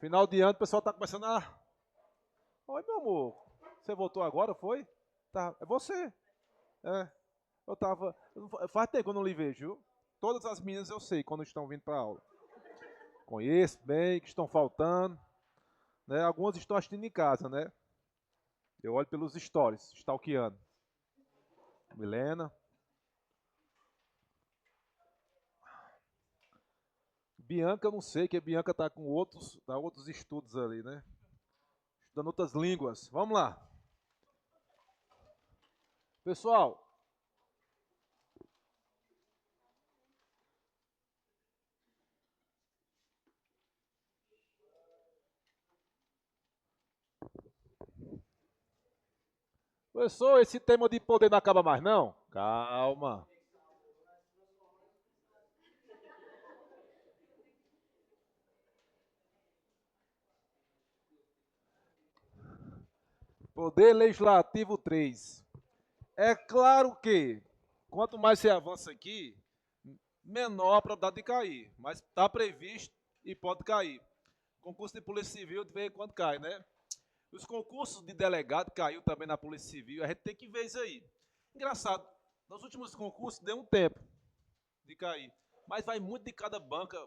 Final de ano, o pessoal tá começando a... Oi, meu amor. Você voltou agora, foi? Tá. É você. É. Eu tava... Faz tempo que eu não lhe vejo, viu? Todas as meninas eu sei quando estão vindo pra aula. Conheço bem, que estão faltando. Né? Algumas estão assistindo em casa, né? Eu olho pelos stories, stalkeando. Milena. Bianca, eu não sei, que a Bianca tá com outros estudos ali, né? Estudando outras línguas. Vamos lá. Pessoal, professor, esse tema de poder não acaba mais, não? Calma. Poder Legislativo 3. É claro que, quanto mais você avança aqui, menor a probabilidade de cair. Mas está previsto e pode cair. Concurso de Polícia Civil, de vez em quando cai, né? Os concursos de delegado caiu também na Polícia Civil. A gente tem que ver isso aí. Engraçado, nos últimos concursos deu um tempo de cair. Mas vai muito de cada banca.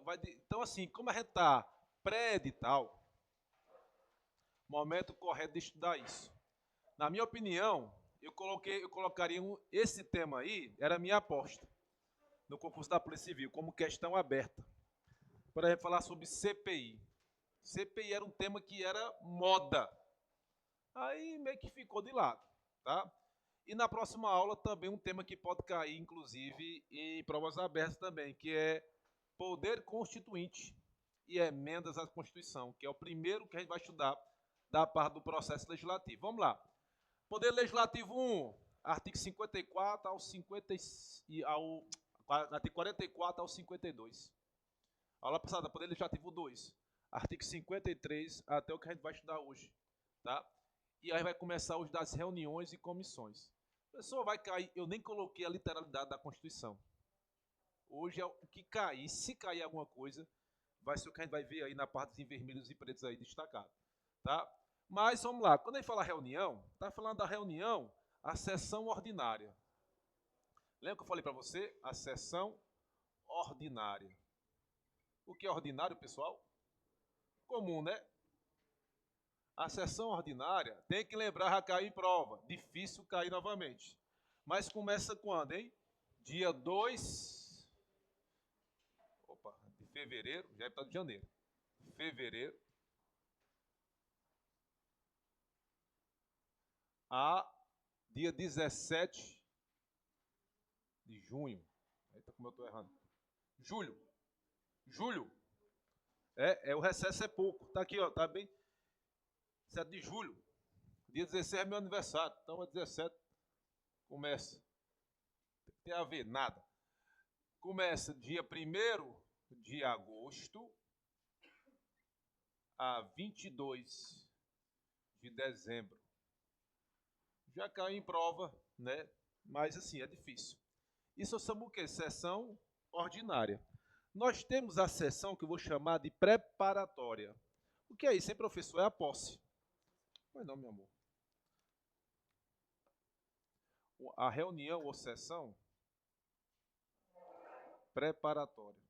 Então, assim, como a gente está pré-edital, momento correto de estudar isso. Na minha opinião, eu colocaria esse tema aí, era a minha aposta, no concurso da Polícia Civil, como questão aberta. Para exemplo, falar sobre CPI. CPI era um tema que era moda. Aí meio que ficou de lado, tá? E na próxima aula também um tema que pode cair, inclusive, em provas abertas também, que é poder constituinte e emendas à Constituição, que é o primeiro que a gente vai estudar da parte do processo legislativo. Vamos lá. Poder Legislativo 1, artigo 54 ao 50 artigo 44 ao 52. Aula passada, Poder Legislativo 2, artigo 53 até o que a gente vai estudar hoje, tá? E aí vai começar os das reuniões e comissões. O pessoal vai cair, eu nem coloquei a literalidade da Constituição. Hoje é o que cair, se cair alguma coisa, vai ser o que a gente vai ver aí na parte dos vermelhos e pretos aí destacado, tá? Mas vamos lá, quando a gente fala reunião, está falando da reunião, a sessão ordinária. Lembra que eu falei para você? A sessão ordinária. O que é ordinário, pessoal? Comum, né? A sessão ordinária tem que lembrar já caiu em prova. Difícil cair novamente. Mas começa quando, hein? Dia 2 de fevereiro, já está de janeiro. Fevereiro a dia 17 de junho. Eita, como eu estou errando. Julho. Julho. O recesso é pouco. Tá aqui, ó, tá bem. 7 de julho. Dia 16 é meu aniversário. Então é 17. Começa. Não tem a ver, nada. Começa dia 1º de agosto a 22 de dezembro. Já caiu em prova, né? Mas assim, é difícil. Isso chama o quê? Sessão ordinária. Nós temos a sessão que eu vou chamar de preparatória. O que é isso, hein, professor? É a posse. Pois não, meu amor. A reunião ou sessão preparatória.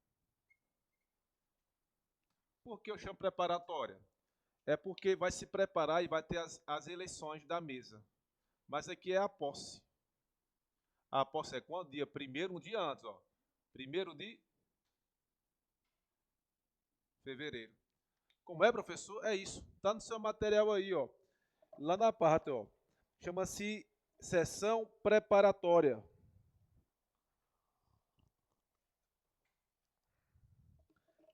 Por que eu chamo preparatória? É porque vai se preparar e vai ter as eleições da mesa. Mas aqui é a posse. A posse é quando? Dia 1º, um dia antes, ó. 1º de fevereiro. Como é, professor? É isso. Está no seu material aí, ó. Lá na parte, ó. Chama-se sessão preparatória.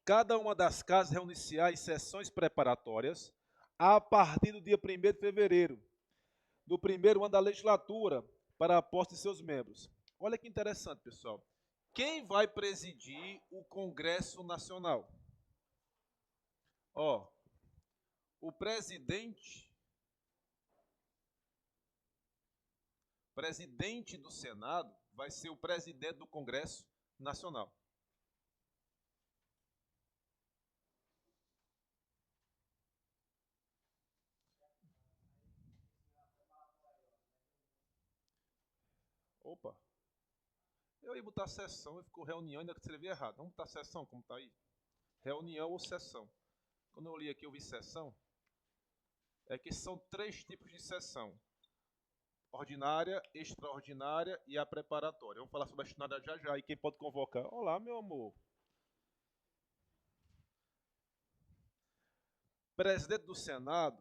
Cada uma das casas reúne-se em sessões preparatórias a partir do dia 1º de fevereiro, do primeiro ano da legislatura, para a posse de seus membros. Olha que interessante, pessoal. Quem vai presidir o Congresso Nacional? Ó, o presidente do Senado vai ser o presidente do Congresso Nacional. Eu ia botar sessão e ficou reunião, ainda que escrevi errado. Vamos botar sessão, como está aí? Reunião ou sessão. Quando eu li aqui, eu vi sessão. É que são 3 tipos de sessão: ordinária, extraordinária e a preparatória. Vamos falar sobre a extraordinária já já. E quem pode convocar? Olá, meu amor. Presidente do Senado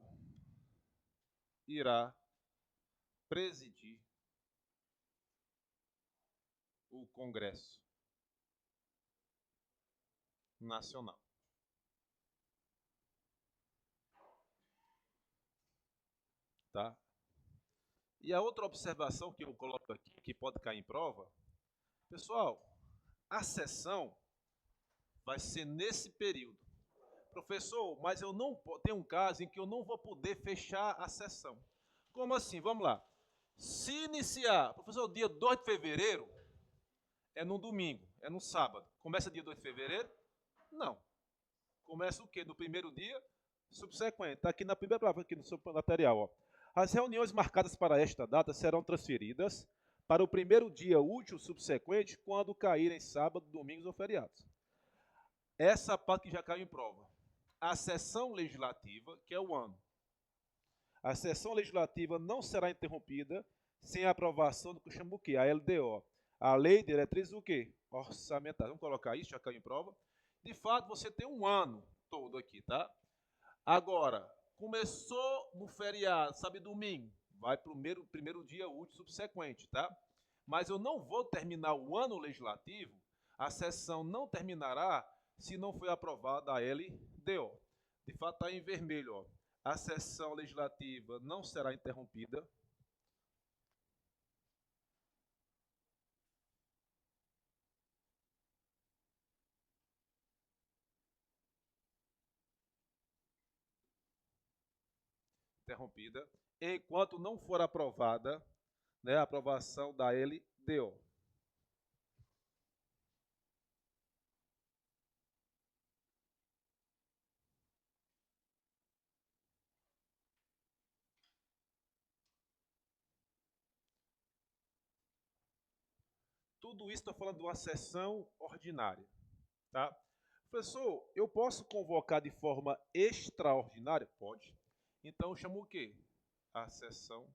irá presidir o Congresso Nacional. Tá? E a outra observação que eu coloco aqui, que pode cair em prova, pessoal, a sessão vai ser nesse período. Professor, mas eu não tem um caso em que eu não vou poder fechar a sessão. Como assim? Vamos lá. Se iniciar, professor, dia 2 de fevereiro é no domingo, é no sábado. Começa dia 2 de fevereiro? Não. Começa o quê? No primeiro dia subsequente. Está aqui na primeira palavra, aqui no seu material. Ó. As reuniões marcadas para esta data serão transferidas para o primeiro dia útil subsequente, quando caírem sábado, domingos ou feriados. Essa parte que já caiu em prova. A sessão legislativa, que é o ano. A sessão legislativa não será interrompida sem a aprovação do que chama o quê? A LDO. A Lei de Diretrizes o quê? Orçamentárias. Vamos colocar isso, já caiu em prova. De fato, você tem um ano todo aqui, tá? Agora, começou no feriado, sabe, domingo, vai para o primeiro dia útil subsequente, tá? Mas eu não vou terminar o ano legislativo, a sessão não terminará se não foi aprovada a LDO. De fato, está em vermelho, ó. A sessão legislativa não será interrompida. Interrompida, enquanto não for aprovada, né, a aprovação da LDO. Tudo isso estou falando de uma sessão ordinária. Tá? Professor, eu posso convocar de forma extraordinária? Pode. Então eu chamo o quê? A sessão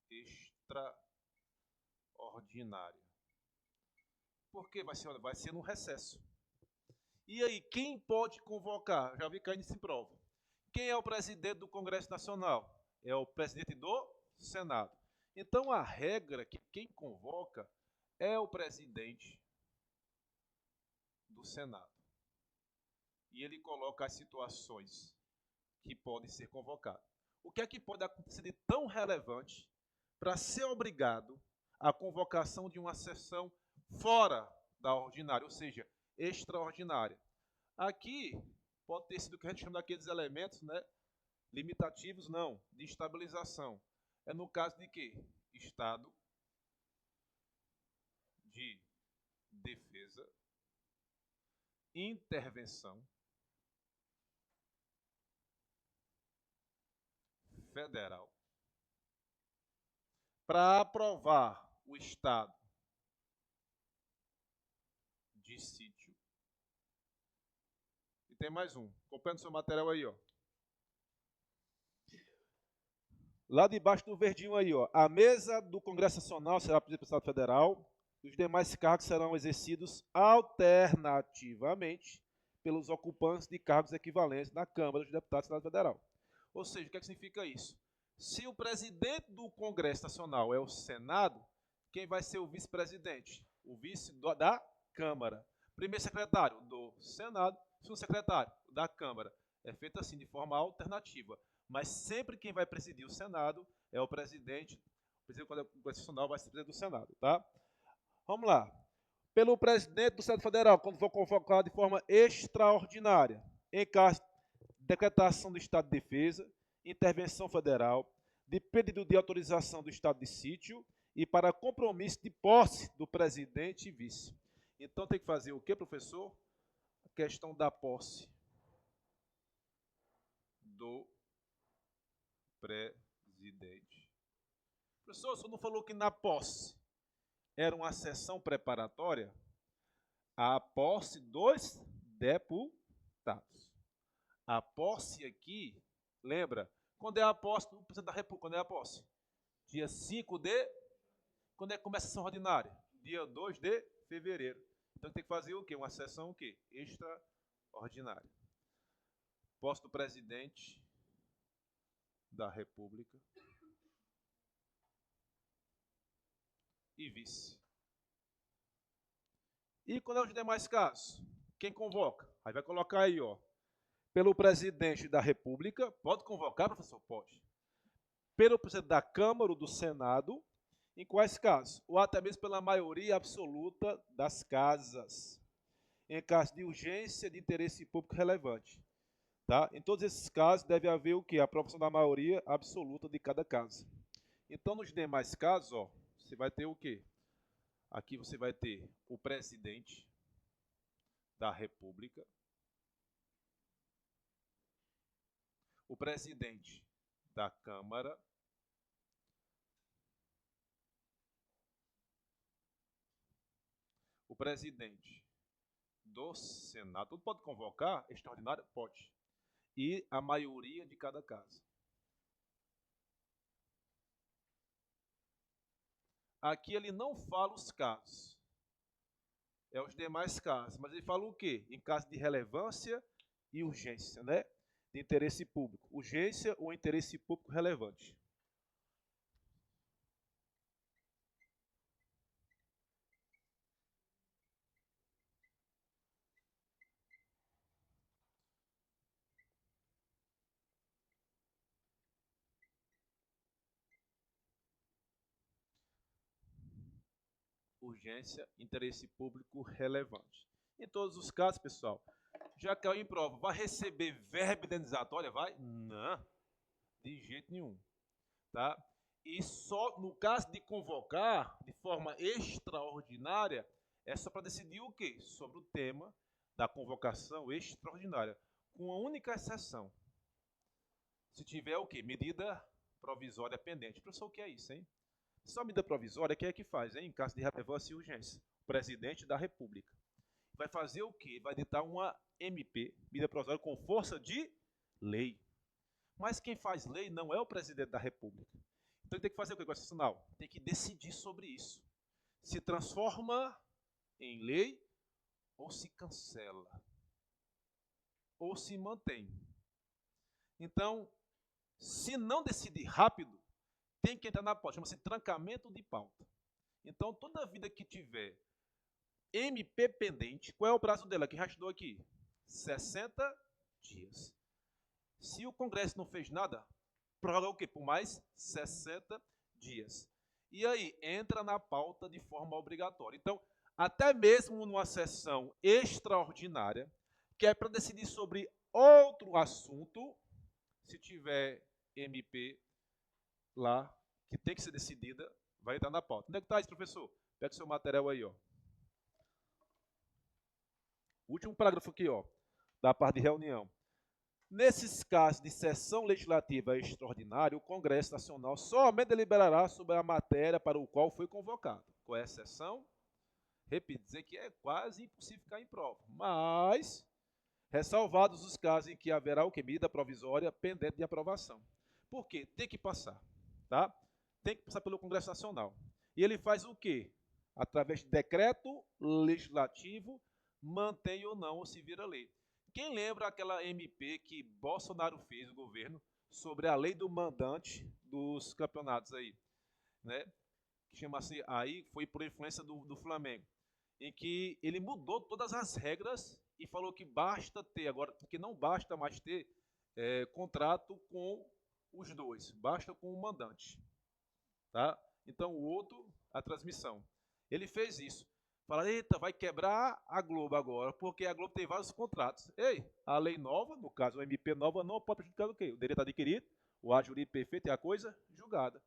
extraordinária. Porque vai ser no recesso. E aí, quem pode convocar? Já vi caindo em prova. Quem é o presidente do Congresso Nacional? É o presidente do Senado. Então a regra que quem convoca é o presidente do Senado. E ele coloca as situações que podem ser convocadas. O que é que pode acontecer de tão relevante para ser obrigado à convocação de uma sessão fora da ordinária, ou seja, extraordinária? Aqui pode ter sido o que a gente chama daqueles elementos, né, limitativos, não, de estabilização. É no caso de quê? Estado de defesa, intervenção federal para aprovar o estado de sítio. E tem mais um. Acompanha o seu material aí, ó. Lá debaixo do verdinho aí, ó. A mesa do Congresso Nacional será presidida pelo Estado Federal. Os demais cargos serão exercidos alternativamente pelos ocupantes de cargos equivalentes na Câmara dos Deputados do Senado Federal. Ou seja, o que significa isso? Se o presidente do Congresso Nacional é o Senado, quem vai ser o vice-presidente? O vice da Câmara. Primeiro secretário do Senado, segundo secretário da Câmara. É feito assim, de forma alternativa. Mas sempre quem vai presidir o Senado é o presidente. O presidente do Congresso Nacional vai ser o presidente do Senado, tá? Vamos lá. Pelo presidente do Senado Federal, quando for convocado de forma extraordinária, em caso de decretação do estado de defesa, intervenção federal, de pedido de autorização do estado de sítio e para compromisso de posse do presidente e vice. Então tem que fazer o que, professor? A questão da posse do presidente. Professor, o senhor não falou que na posse era uma sessão preparatória à posse dos deputados. A posse aqui, lembra, quando é a posse do presidente da República, quando é a posse? Dia 5 de... Quando é que começa a sessão ordinária? Dia 2 de fevereiro. Então tem que fazer o quê? Uma sessão o quê? Extraordinária. Posse do presidente da República e vice. E quando é os demais casos? Quem convoca? Aí vai colocar aí, ó. Pelo presidente da República, pode convocar, professor? Pode. Pelo presidente da Câmara ou do Senado, em quais casos? Ou até mesmo pela maioria absoluta das casas, em caso de urgência de interesse público relevante. Tá? Em todos esses casos, deve haver o quê? A aprovação da maioria absoluta de cada casa. Então, nos demais casos, ó, você vai ter o quê? Aqui você vai ter o presidente da República, o presidente da Câmara, o presidente do Senado. Tudo pode convocar? Extraordinário? Pode. E a maioria de cada casa. Aqui ele não fala os casos. É os demais casos. Mas ele fala o quê? Em caso de relevância e urgência, né? De interesse público. Urgência ou interesse público relevante. Urgência, interesse público relevante. Em todos os casos, pessoal, já caiu em prova, vai receber verba indenizatória? Vai? Não, de jeito nenhum. Tá? E só no caso de convocar de forma extraordinária, é só para decidir o quê? Sobre o tema da convocação extraordinária, com a única exceção. Se tiver o quê? Medida provisória pendente. Professor, o que é isso, hein? Só medida provisória, quem é que faz, hein? Em caso de relevância e urgência? O presidente da República. Vai fazer o quê? Vai editar uma MP, medida provisória com força de lei. Mas quem faz lei não é o presidente da República. Então ele tem que fazer o que? Constitucional? Tem que decidir sobre isso. Se transforma em lei ou se cancela. Ou se mantém. Então, se não decidir rápido, tem que entrar na pauta. Chama-se trancamento de pauta. Então, toda vida que tiver MP pendente, qual é o prazo dela que já estudou aqui? 60 dias. Se o Congresso não fez nada, prorroga o quê? Por mais 60 dias. E aí, entra na pauta de forma obrigatória. Então, até mesmo numa sessão extraordinária, que é para decidir sobre outro assunto, se tiver MP lá, que tem que ser decidida, vai entrar na pauta. Onde é que está isso, professor? Pega o seu material aí, ó. Último parágrafo aqui, ó, da parte de reunião. Nesses casos de sessão legislativa extraordinária, o Congresso Nacional somente deliberará sobre a matéria para o qual foi convocado. Com exceção, repito, dizer que é quase impossível ficar em prova, mas ressalvados os casos em que haverá o que? Medida provisória pendente de aprovação. Por quê? Tem que passar, tá? Tem que passar pelo Congresso Nacional. E ele faz o quê? Através de decreto legislativo, mantém ou não ou se vira lei. Quem lembra aquela MP que Bolsonaro fez, o governo, sobre a lei do mandante dos campeonatos aí, né? Que chama-se, aí foi por influência do Flamengo, em que ele mudou todas as regras e falou que basta ter, agora, que não basta mais ter contrato com os dois, basta com o mandante. Tá? Então o outro, a transmissão. Ele fez isso. Fala, eita, vai quebrar a Globo agora, porque a Globo tem vários contratos. Ei, a lei nova, no caso, a MP nova, não pode prejudicar o quê? O direito adquirido, o ato jurídico perfeito é a coisa julgada.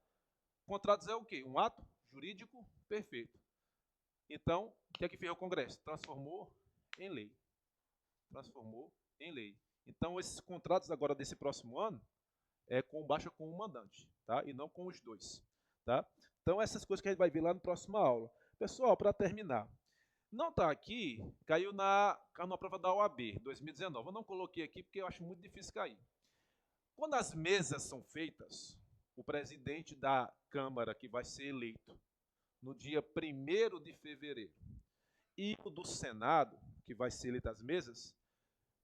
Contratos é o quê? Um ato jurídico perfeito. Então, o que é que fez o Congresso? Transformou em lei. Transformou em lei. Então, esses contratos agora desse próximo ano baixa com o mandante, tá? E não com os dois, tá? Então, essas coisas que a gente vai ver lá na próxima aula. Pessoal, para terminar, não está aqui, caiu na prova da OAB 2019. Eu não coloquei aqui porque eu acho muito difícil cair. Quando as mesas são feitas, o presidente da Câmara, que vai ser eleito no dia 1º de fevereiro, e o do Senado, que vai ser eleito as mesas,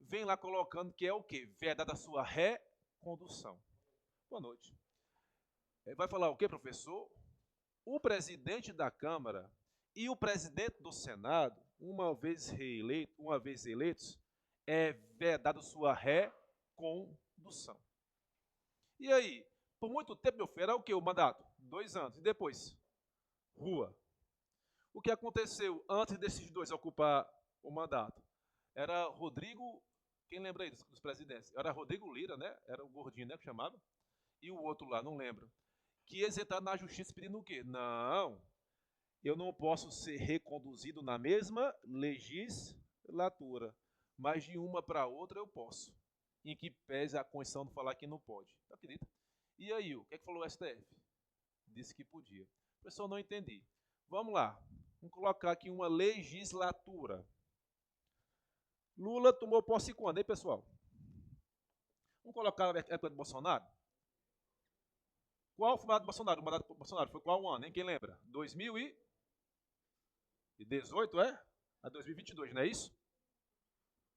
vem lá colocando que é o quê? Vedada a sua recondução. Boa noite. Vai falar o quê, professor? O presidente da Câmara e o presidente do Senado, uma vez eleitos, é vedado sua recondução. E aí, por muito tempo, meu filho, era o quê? O mandato? 2 anos. E depois? Rua. O que aconteceu antes desses dois ocupar o mandato? Era Rodrigo, quem lembra aí dos presidentes? Era Rodrigo Lira, né? Era o gordinho, né, que chamava? E o outro lá, não lembro. Que ia entrar na justiça pedindo o quê? Não, eu não posso ser reconduzido na mesma legislatura, mas de uma para outra eu posso. Em que pese a Constituição de falar que não pode. Acredita? E aí, o que é que falou o STF? Disse que podia. Pessoal, não entendi. Vamos lá. Vamos colocar aqui uma legislatura. Lula tomou posse quando, hein, pessoal? Vamos colocar a época de Bolsonaro? Qual foi o mandato do Bolsonaro? O mandato do Bolsonaro foi qual ano, hein? Quem lembra? 2018, é? A 2022, não é isso?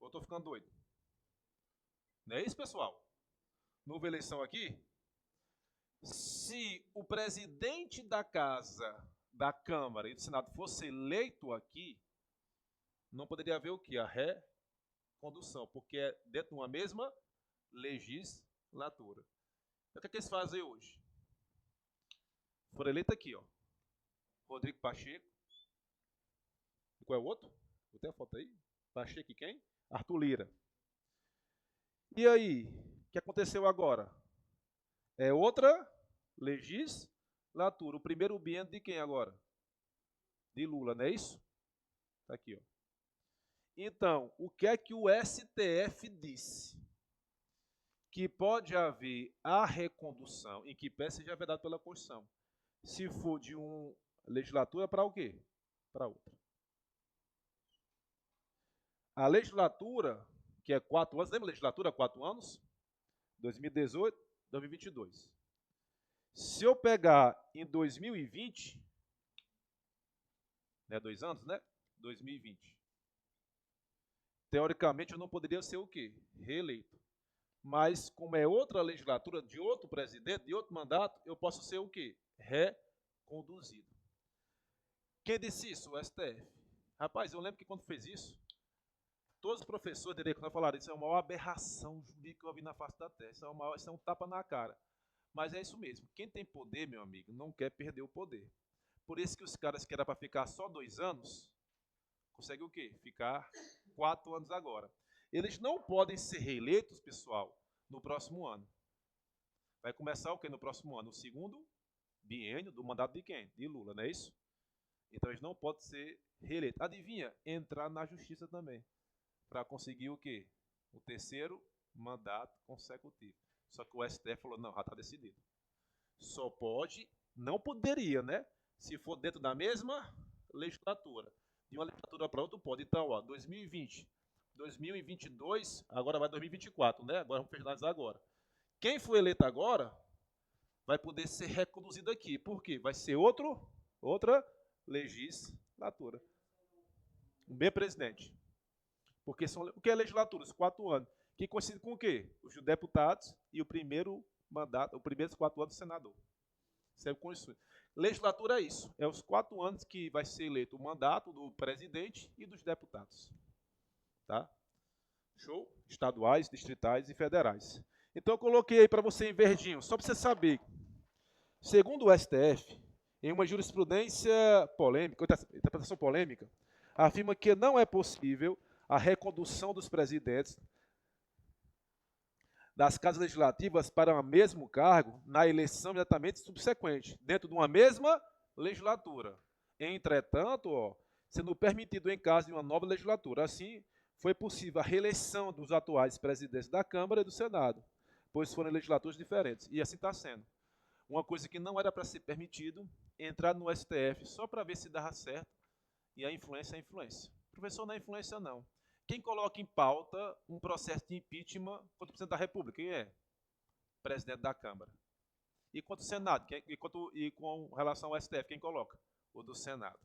Ou estou ficando doido? Não é isso, pessoal? Não houve eleição aqui? Se o presidente da da Câmara e do Senado fosse eleito aqui, não poderia haver o quê? A recondução, porque é dentro de uma mesma legislatura. Então, o que é que eles fazem hoje? Foram eleitos aqui, ó. Rodrigo Pacheco. E qual é o outro? Vou ter a foto aí. Pacheco e quem? Arthur Lira. E aí, o que aconteceu agora? É outra legislatura. O primeiro biênio de quem agora? De Lula, não é isso? Está aqui, ó. Então, o que é que o STF disse? Que pode haver a recondução, em que pé seja vedado pela Constituição. Se for de uma legislatura, para o quê? Para outra. A legislatura, que é 4 anos, lembra a legislatura, 4 anos? 2018, 2022. Se eu pegar em 2020, né, 2 anos, né? 2020. Teoricamente, eu não poderia ser o quê? Reeleito. Mas, como é outra legislatura, de outro presidente, de outro mandato, eu posso ser o quê? Reconduzido. Quem disse isso? O STF. Rapaz, eu lembro que quando fez isso, todos os professores de direito, quando falaram, isso é uma maior aberração jurídica que eu vi na face da terra. Isso é um tapa na cara. Mas é isso mesmo. Quem tem poder, meu amigo, não quer perder o poder. Por isso que os caras que era para ficar só 2 anos, conseguem o quê? Ficar 4 anos agora. Eles não podem ser reeleitos, pessoal, no próximo ano. Vai começar o quê no próximo ano? O segundo biênio do mandato de quem? De Lula, não é isso? Então eles não podem ser reeleitos. Adivinha? Entrar na justiça também. Para conseguir o quê? O terceiro mandato consecutivo. Só que o STF falou, não, já está decidido. Só pode, não poderia, né? Se for dentro da mesma legislatura. De uma legislatura para outra pode. Então, ó, 2020, 2022, agora vai 2024, né? Agora vamos finalizar agora. Quem for eleito agora vai poder ser reconduzido aqui. Por quê? Vai ser outra legislatura. Um bem presidente. Porque o que é legislatura? Os 4 anos. Que coincide com o quê? Os deputados e o primeiro mandato, os primeiros 4 anos do senador. Sempre com isso. Legislatura é isso. É os 4 anos que vai ser eleito o mandato do presidente e dos deputados. Tá? Show? Estaduais, distritais e federais. Então eu coloquei aí para você em verdinho, só para você saber. Segundo o STF, em uma jurisprudência polêmica, interpretação polêmica, afirma que não é possível a recondução dos presidentes das casas legislativas para o mesmo cargo na eleição imediatamente subsequente, dentro de uma mesma legislatura. Entretanto, sendo permitido em caso de uma nova legislatura. Assim, foi possível a reeleição dos atuais presidentes da Câmara e do Senado, pois foram legislaturas diferentes. E assim está sendo. uma coisa que não era para ser permitido, entrar no STF só para ver se dava certo, e a influência é a influência. Professor, não é influência, não. Quem coloca em pauta um processo de impeachment contra o presidente da República? Quem é? Presidente da Câmara. E contra o Senado? E com relação ao STF, quem coloca? O do Senado.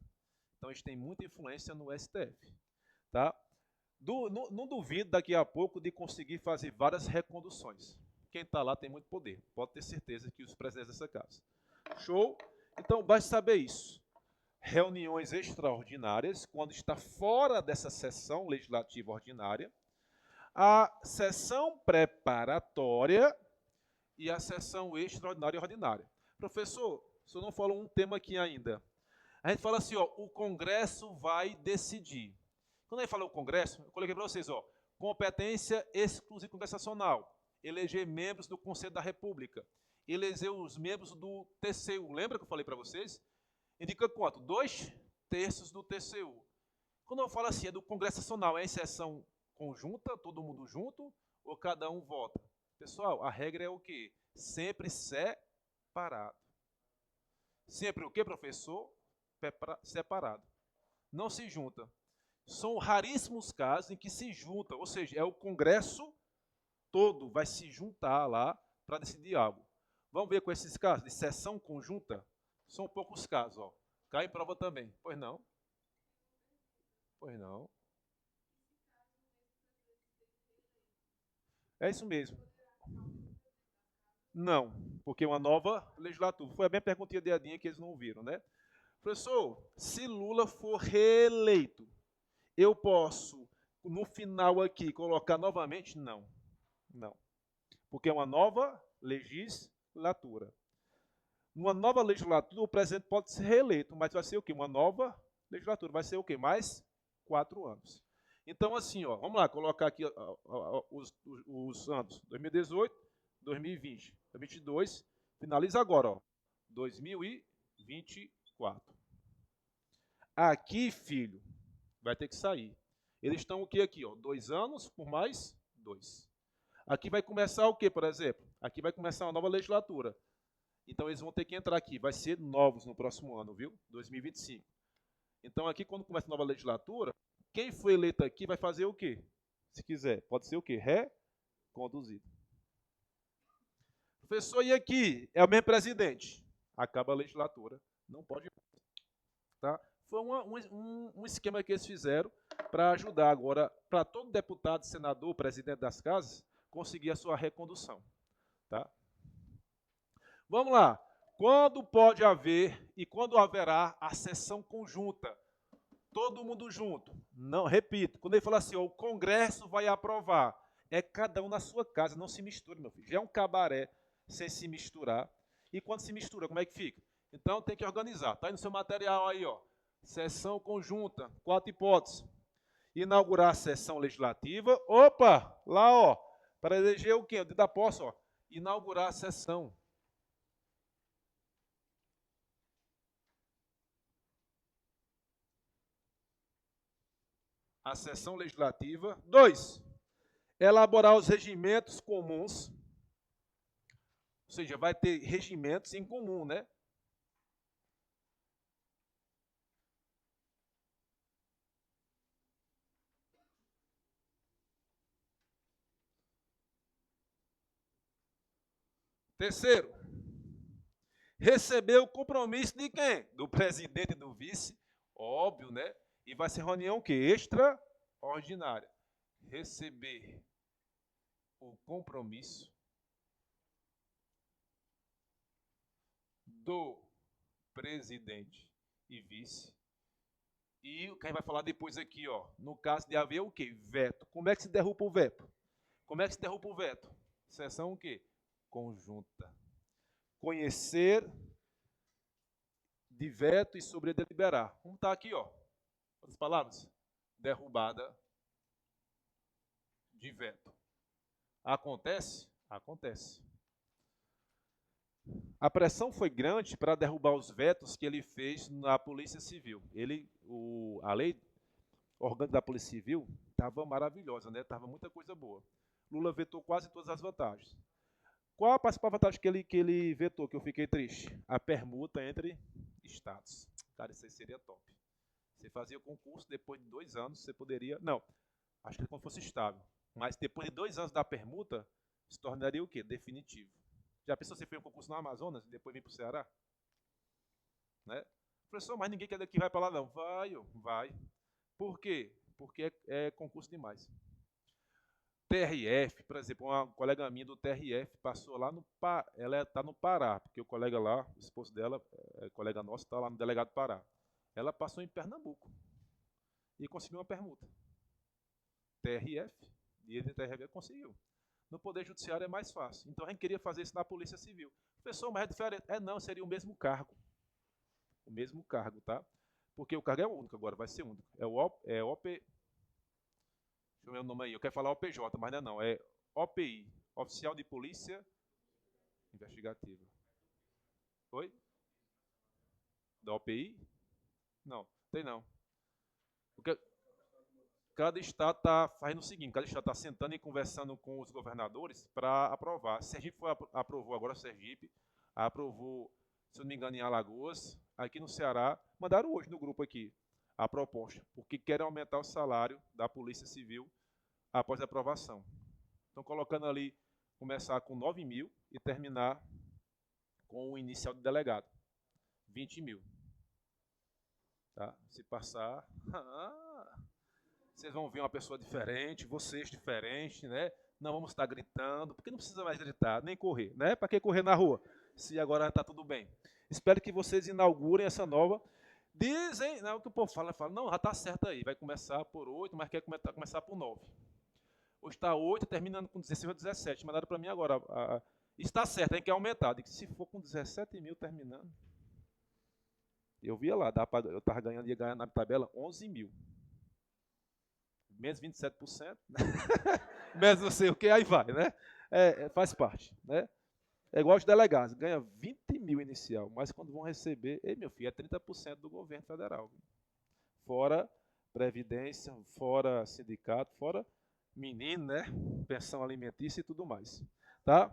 Então, eles têm muita influência no STF. Tá? Não duvido daqui a pouco de conseguir fazer várias reconduções. Quem está lá tem muito poder. Pode ter certeza que os presidentes dessa casa. Show? Então, basta saber isso. Reuniões extraordinárias, quando está fora dessa sessão legislativa ordinária, a sessão preparatória e a sessão extraordinária e ordinária. Professor, o senhor não falou um tema aqui ainda. A gente fala assim, ó, o Congresso vai decidir. Quando a gente fala o Congresso, eu coloquei para vocês, ó, competência exclusiva congressional, eleger membros do Conselho da República, eleger os membros do TCU. Lembra que eu falei para vocês? Indica quanto? 2/3 do TCU. Quando eu falo assim, é do Congresso Nacional, é em sessão conjunta, todo mundo junto, ou cada um vota? Pessoal, a regra é o quê? Sempre separado. Sempre o quê, professor? Separado. Não se junta. São raríssimos casos em que se junta, ou seja, é o Congresso todo vai se juntar lá para decidir algo. Vamos ver com esses casos de sessão conjunta? São poucos casos, ó. Cai em prova também. Pois não? Pois não. É isso mesmo. Não, porque uma nova legislatura. Foi a minha perguntinha de Adinha que eles não ouviram, né? Professor, se Lula for reeleito, eu posso, no final aqui, colocar novamente? Não. Não. Porque é uma nova legislatura. Numa nova legislatura, o presidente pode ser reeleito, mas vai ser o quê? Uma nova legislatura. Vai ser o quê? Mais 4 anos. Então, assim, ó, vamos lá, colocar aqui os anos 2018, 2020, 2022, finaliza agora, ó, 2024. Aqui, filho, vai ter que sair. Eles estão o quê aqui? Ó, 2 anos por mais 2. Aqui vai começar o quê, por exemplo? Aqui vai começar uma nova legislatura. Então, eles vão ter que entrar aqui. Vai ser novos no próximo ano, viu? 2025. Então, aqui, quando começa a nova legislatura, quem foi eleito aqui vai fazer o quê? Se quiser. Pode ser o quê? Reconduzido. Professor, e aqui? É o mesmo presidente. Acaba a legislatura. Não pode. Tá? Foi um esquema que eles fizeram para ajudar agora, para todo deputado, senador, presidente das casas, conseguir a sua recondução. Tá? Vamos lá. Quando pode haver e quando haverá a sessão conjunta? Todo mundo junto. Não, repito, quando ele fala assim, ó, o Congresso vai aprovar, é cada um na sua casa, não se misture, meu filho. Já é um cabaré sem se misturar. E quando se mistura, como é que fica? Então tem que organizar. Está aí no seu material aí, ó. Sessão conjunta, 4 hipóteses. Inaugurar a sessão legislativa. Opa, lá, ó, para eleger o quê? O dia da posse, ó. Inaugurar a sessão. A sessão legislativa. 2. Elaborar os regimentos comuns. Ou seja, vai ter regimentos em comum, né? Terceiro, receber o compromisso de quem? Do presidente e do vice, óbvio, né? E vai ser reunião o quê? Extraordinária. Receber o compromisso do presidente e vice. E o que a gente vai falar depois aqui, ó, no caso de haver o quê? Veto. Como é que se derruba o veto? Como é que se derruba o veto? Sessão o quê? Conjunta. Conhecer de veto e sobre deliberar. Como está aqui, ó. Outras palavras? Derrubada de veto. Acontece? Acontece. A pressão foi grande para derrubar os vetos que ele fez na Polícia Civil. A lei orgânica da Polícia Civil estava maravilhosa, né? Estava muita coisa boa. Lula vetou quase todas as vantagens. Qual a principal vantagem que ele vetou, que eu fiquei triste? A permuta entre estados. Cara, isso aí seria top. Você fazia o concurso, depois de 2 anos, você poderia... Não, acho que quando fosse estável. Mas depois de 2 anos da permuta, se tornaria o quê? Definitivo. Já pensou se você fez um concurso no Amazonas e depois vem para o Ceará? Né? Professor, mas ninguém quer daqui vai para lá não. Vai, vai. Por quê? Porque é concurso demais. TRF, por exemplo, uma colega minha do TRF passou lá no Pará, ela está no Pará, porque o colega lá, o esposo dela, colega nosso, está lá no Delegado Pará. Ela passou em Pernambuco e conseguiu uma permuta. TRF, e ele TRF conseguiu. No Poder Judiciário é mais fácil. Então a gente queria fazer isso na Polícia Civil. Professor, mas é diferente. Não, seria o mesmo cargo. O mesmo cargo, tá? Porque o cargo é único agora, vai ser único. É OP. Deixa eu ver o nome aí. Eu quero falar OPJ, mas não é não. É OPI, Oficial de Polícia Investigativa. Oi? Da OPI? Não, tem não. Porque cada estado está fazendo o seguinte, cada estado está sentando e conversando com os governadores para aprovar. Sergipe aprovou agora, Sergipe, aprovou, se eu não me engano, em Alagoas, aqui no Ceará, mandaram hoje no grupo aqui a proposta, porque querem aumentar o salário da Polícia Civil após a aprovação. Estão colocando ali, começar com 9 mil e terminar com o inicial de delegado, 20 mil. Tá? Se passar... vocês vão ver uma pessoa diferente, vocês diferentes, né? Não vamos estar gritando, porque não precisa mais gritar, nem correr, né? Para que correr na rua, se agora está tudo bem? Espero que vocês inaugurem essa nova. Dizem, né, o que o povo fala, não, já está certo aí, vai começar por 8, mas quer começar por 9. Hoje está 8, terminando com 16 ou 17. Mandaram para mim agora. Está certo, a gente quer aumentar. Se for com 17 mil terminando, eu via lá, eu estava ganhando, ia ganhar na tabela 11 mil. Menos 27%, menos não sei o que, aí vai, né? Faz parte, né? É igual os delegados, ganha 20 mil inicial, mas quando vão receber, meu filho, é 30% do governo federal. Fora previdência, fora sindicato, fora menino, né? Pensão alimentícia e tudo mais, tá?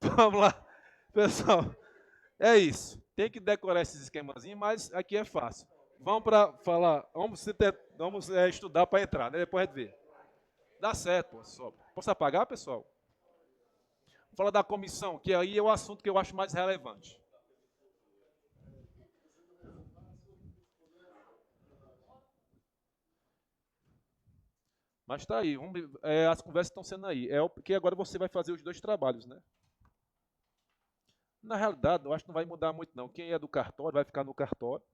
Vamos lá, pessoal. É isso. Tem que decorar esses esquemazinhos, mas aqui é fácil. Vamos para falar, vamos estudar para entrar, né? Depois a gente vê. Dá certo, pessoal. Posso apagar, pessoal? Vou falar da comissão, que aí é o assunto que eu acho mais relevante. Mas está aí, as conversas estão sendo aí. Porque agora você vai fazer os 2 trabalhos, né? Na realidade, eu acho que não vai mudar muito, não. Quem é do cartório vai ficar no cartório.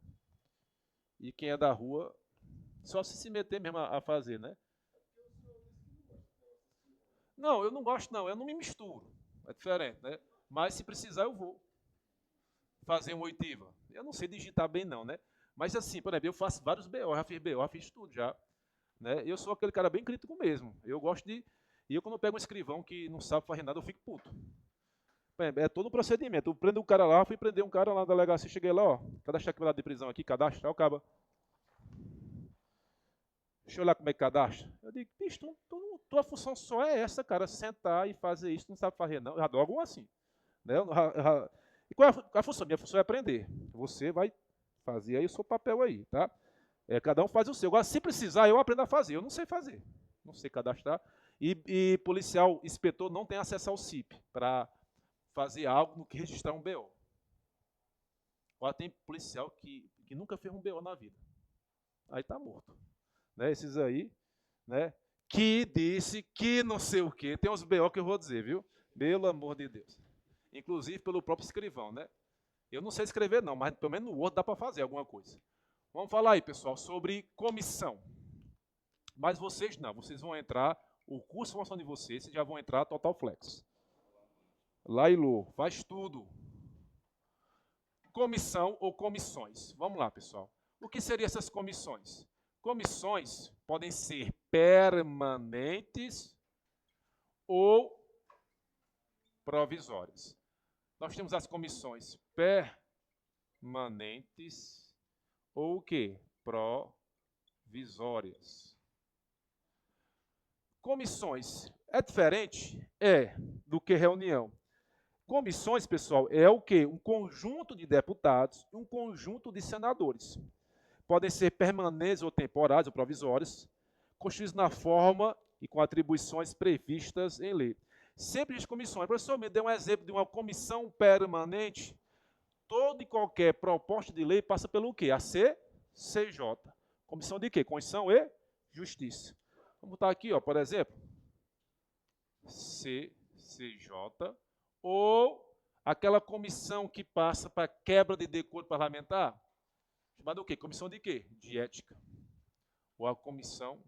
E quem é da rua, só se meter mesmo a fazer, né? Não, eu não gosto, não. Eu não me misturo. É diferente, né? Mas se precisar, eu vou fazer uma oitiva. Eu não sei digitar bem, não, né? Mas assim, por exemplo, eu faço vários BO, já fiz BO, já fiz tudo já. Né? Eu sou aquele cara bem crítico mesmo. Eu gosto de... E eu, quando eu pego um escrivão que não sabe fazer nada, eu fico puto. É todo um procedimento. Eu prendo um cara lá, fui prender um cara lá na delegacia, cheguei lá, ó, cadastrar aquele lado de prisão aqui, cadastrar, o caba. Deixa eu olhar como é que cadastra. Eu digo, bicho, tua função só é essa, cara, sentar e fazer isso, não sabe fazer não. Eu já dou algo assim. Né? E qual é a função? Minha função é aprender. Você vai fazer aí o seu papel aí, tá? Cada um faz o seu. Agora, se precisar, eu aprendo a fazer. Eu não sei fazer. Não sei cadastrar. E policial, inspetor, não tem acesso ao CIP para fazer algo no que registrar um BO. Agora, tem policial que nunca fez um BO na vida. Aí está morto. Né? Esses aí, né? Que disse que não sei o quê. Tem uns BO que eu vou dizer, viu? Pelo amor de Deus. Inclusive pelo próprio escrivão, né? Eu não sei escrever não, mas pelo menos no Word dá para fazer alguma coisa. Vamos falar aí, pessoal, sobre comissão. Mas vocês não, vocês vão entrar, o curso de formação de vocês já vão entrar Total Flex. Lailo, faz tudo. Comissão ou comissões. Vamos lá, pessoal. O que seriam essas comissões? Comissões podem ser permanentes ou provisórias. Nós temos as comissões permanentes ou o quê? Provisórias. Comissões. É diferente? É, do que reunião. Comissões, pessoal, é o quê? Um conjunto de deputados e um conjunto de senadores. Podem ser permanentes ou temporários ou provisórios, constituídos na forma e com atribuições previstas em lei. Sempre diz comissões. Professor, me dê um exemplo de uma comissão permanente. Toda e qualquer proposta de lei passa pelo quê? A CCJ. Comissão de quê? Constituição e Justiça. Vamos botar aqui, ó, por exemplo, CCJ, ou aquela comissão que passa para quebra de decoro parlamentar, chamada o quê? Comissão de quê? De ética. Ou a comissão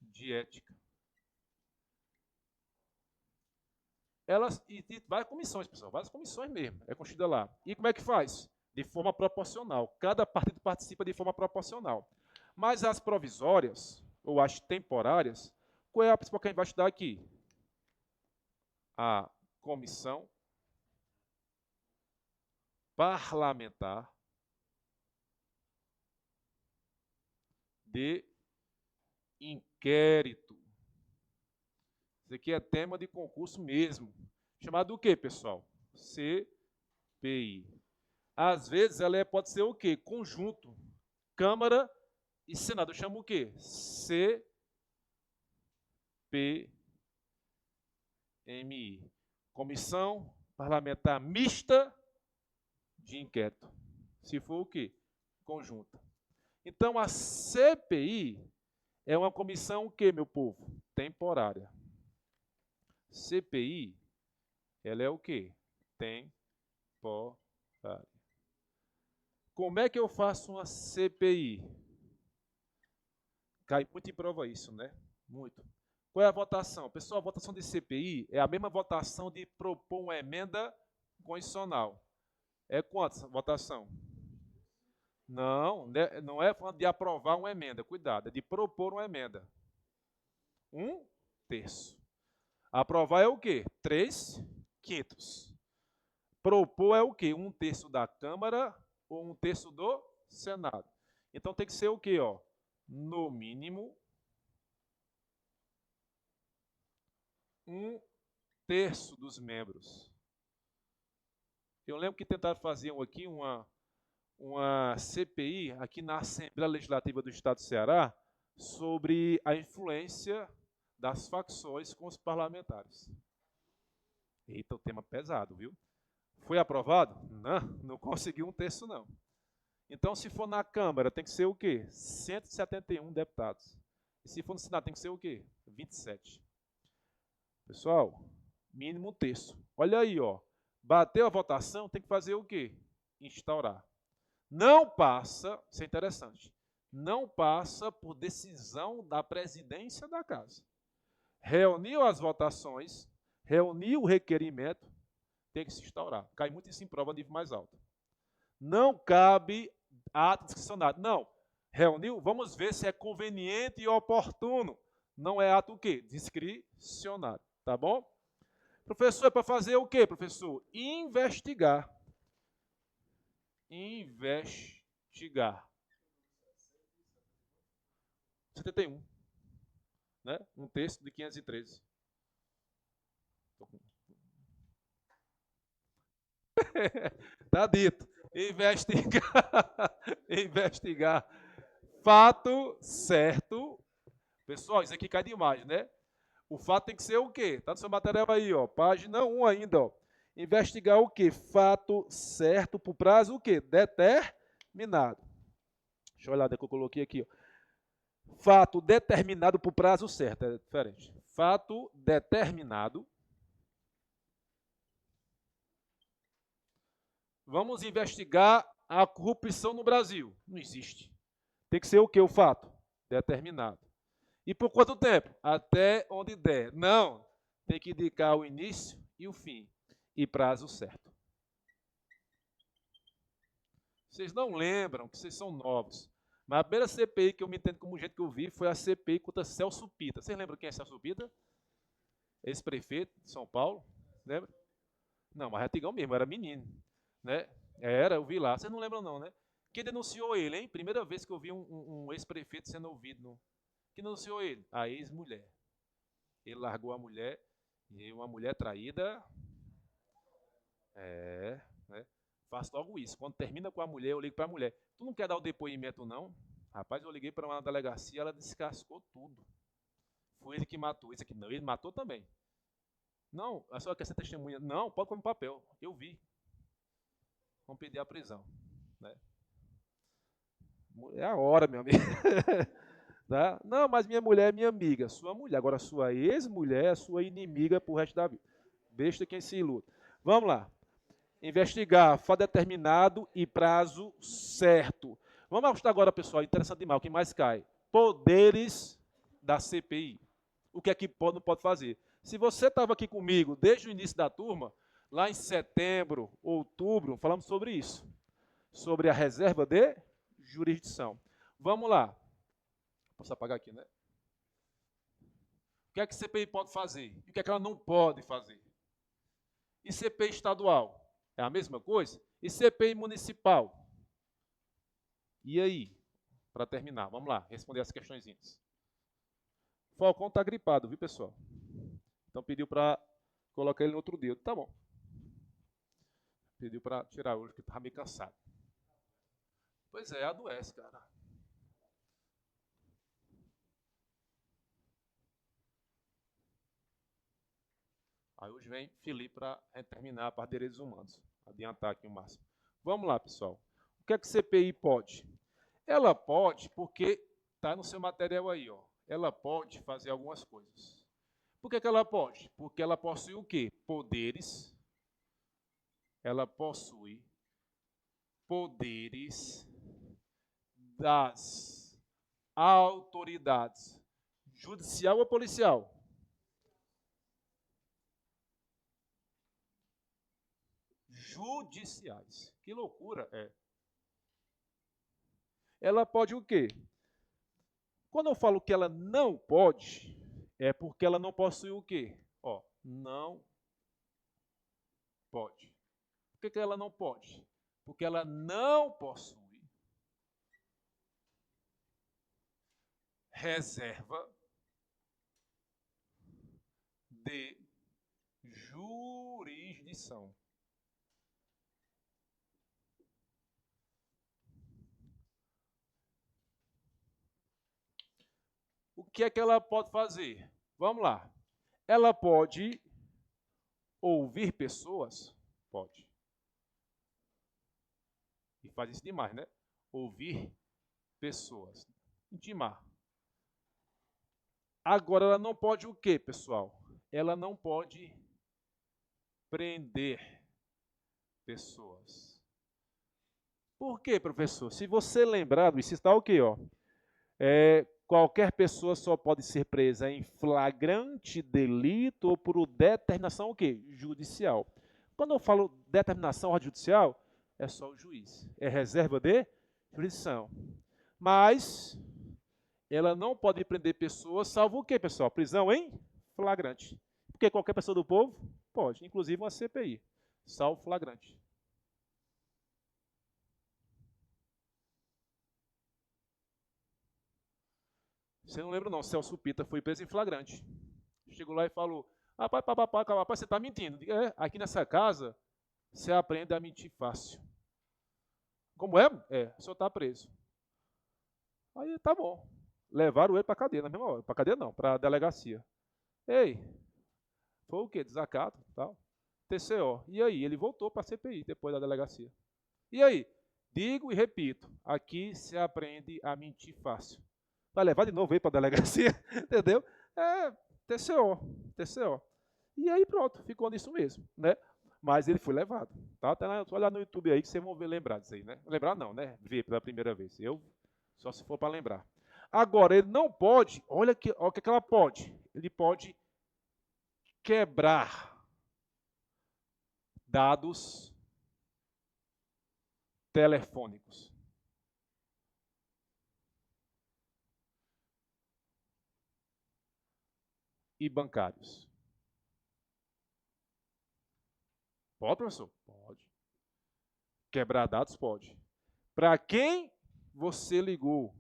de ética. Elas, e várias comissões, pessoal, várias comissões mesmo, é constituída lá. E como é que faz? De forma proporcional. Cada partido participa de forma proporcional. Mas as provisórias, ou as temporárias, qual é a principal que a gente vai estudar aqui? A comissão parlamentar de inquérito. Isso aqui é tema de concurso mesmo. Chamado o quê, pessoal? CPI. Às vezes ela pode ser o quê? Conjunto. Câmara e Senado. Eu chamo o quê? CPMI. Comissão Parlamentar Mista de Inquérito. Se for o quê? Conjunta. Então, a CPI é uma comissão o quê, meu povo? Temporária. CPI, ela é o quê? Temporária. Como é que eu faço uma CPI? Cai muito em prova isso, né? Muito. Qual é a votação? Pessoal, a votação de CPI é a mesma votação de propor uma emenda constitucional. É quantas votação? Não, não é falando de aprovar uma emenda, cuidado, é de propor uma emenda. 1/3. Aprovar é o quê? 3/5. Propor é o quê? 1/3 da Câmara ou 1/3 do Senado. Então tem que ser o quê? Ó? No mínimo, 1/3 dos membros. Eu lembro que tentaram fazer aqui uma CPI aqui na Assembleia Legislativa do Estado do Ceará sobre a influência das facções com os parlamentares. Eita, o tema pesado, viu? Foi aprovado? Não conseguiu 1/3 não. Então, se for na Câmara, tem que ser o quê? 171 deputados. E se for no Senado, tem que ser o quê? 27. Pessoal, mínimo 1/3. Olha aí, ó. Bateu a votação, tem que fazer o quê? Instaurar. Não passa, isso é interessante, não passa por decisão da presidência da casa. Reuniu as votações, reuniu o requerimento, tem que se instaurar. Cai muito isso em prova a nível mais alto. Não cabe ato discricionário. Não. Reuniu, vamos ver se é conveniente e oportuno. Não é ato o quê? Discricionário. Tá bom? Professor, é para fazer o quê, professor? Investigar. Investigar. 71. Né? 1/3 de 513. Tá dito. Investigar. Investigar. Fato certo. Pessoal, isso aqui cai demais, né? O fato tem que ser o quê? Tá no seu material aí, ó. Página 1 ainda, ó. Investigar o quê? Fato certo por prazo o quê? Determinado. Deixa eu olhar onde é que eu coloquei aqui, ó. Fato determinado por prazo certo, é diferente. Fato determinado. Vamos investigar a corrupção no Brasil. Não existe. Tem que ser o quê? O fato determinado. E por quanto tempo? Até onde der. Não. Tem que indicar o início e o fim. E prazo certo. Vocês não lembram que vocês são novos. Mas a primeira CPI que eu me entendo como jeito que eu vi foi a CPI contra Celso Pitta. Vocês lembram quem é Celso Pitta? Ex-prefeito de São Paulo. Lembra? Não, mas antigão mesmo, era menino. Né? Era, eu vi lá. Vocês não lembram não, né? Quem denunciou ele, hein? Primeira vez que eu vi um ex-prefeito sendo ouvido. Quem denunciou ele? A ex-mulher. Ele largou a mulher, e uma mulher traída, né? Faço logo isso. Quando termina com a mulher, eu ligo para a mulher. Tu não quer dar o depoimento, não? Rapaz, eu liguei para uma delegacia, ela descascou tudo. Foi ele que matou. Esse aqui não, ele matou também. Não, a senhora quer ser testemunha? Não, pode pôr no papel. Eu vi. Vamos pedir a prisão. Né? É a hora, meu amigo. Tá? Não, mas minha mulher é minha amiga. Sua mulher. Agora, sua ex-mulher é sua inimiga pro resto da vida. Besta quem se iluda. Vamos lá. Investigar, fato determinado e prazo certo. Vamos ajustar agora, pessoal. Interessante demais. O que mais cai? Poderes da CPI. O que é que pode não pode fazer? Se você estava aqui comigo desde o início da turma, lá em setembro, outubro, falamos sobre isso. Sobre a reserva de jurisdição. Vamos lá. Posso apagar aqui, né? O que é que CPI pode fazer? E o que é que ela não pode fazer? E CPI estadual? É a mesma coisa? E CPI municipal? E aí? Para terminar, vamos lá, responder as questõezinhas. Falcão está gripado, viu, pessoal? Então pediu para colocar ele no outro dia. Tá bom. Pediu para tirar hoje, que estava meio cansado. Pois é, adoece, cara. Aí hoje vem Felipe para terminar a parte de direitos humanos. Adiantar aqui o máximo. Vamos lá, pessoal. O que é que CPI pode? Ela pode, porque está no seu material aí, ó. Ela pode fazer algumas coisas. Por que ela pode? Porque ela possui o quê? Poderes. Ela possui poderes das autoridades judicial ou policial? Judiciais. Que loucura é. Ela pode o quê? Quando eu falo que ela não pode, é porque ela não possui o quê? Ó, não pode. Por que ela não pode? Porque ela não possui reserva de jurisdição. O que é que ela pode fazer? Vamos lá. Ela pode ouvir pessoas? Pode. E faz isso demais, né? Ouvir pessoas. Intimar. Agora, ela não pode o quê, pessoal? Ela não pode prender pessoas. Por quê, professor? Se você lembrar, isso está o quê? Ó? Qualquer pessoa só pode ser presa em flagrante delito ou por determinação o quê? Judicial. Quando eu falo determinação judicial, é só o juiz. É reserva de jurisdição. Mas ela não pode prender pessoas, salvo o quê, pessoal? Prisão em flagrante. Porque qualquer pessoa do povo pode, inclusive uma CPI, salvo flagrante. Você não lembra não, Celso Pita foi preso em flagrante. Chegou lá e falou, rapaz, você está mentindo. Aqui nessa casa, você aprende a mentir fácil. Como é? O senhor está preso. Aí, tá bom. Levaram ele para a cadeia na mesma hora. Para a cadeia não, para a delegacia. Ei, foi o quê? Desacato, tal. TCO. E aí? Ele voltou para a CPI depois da delegacia. E aí? Digo e repito, aqui se aprende a mentir fácil. Vai levar de novo aí para a delegacia, entendeu? TCO. E aí pronto, ficou nisso mesmo, né? Mas ele foi levado. Tá? Olha no YouTube aí que vocês vão ver lembrar disso aí, né? Lembrar não, né? Ver pela primeira vez. Eu, só se for para lembrar. Agora, ele não pode, olha o que ela pode. Ele pode quebrar dados telefônicos. E bancários. Pode, professor? Pode. Quebrar dados? Pode. Para quem você ligou?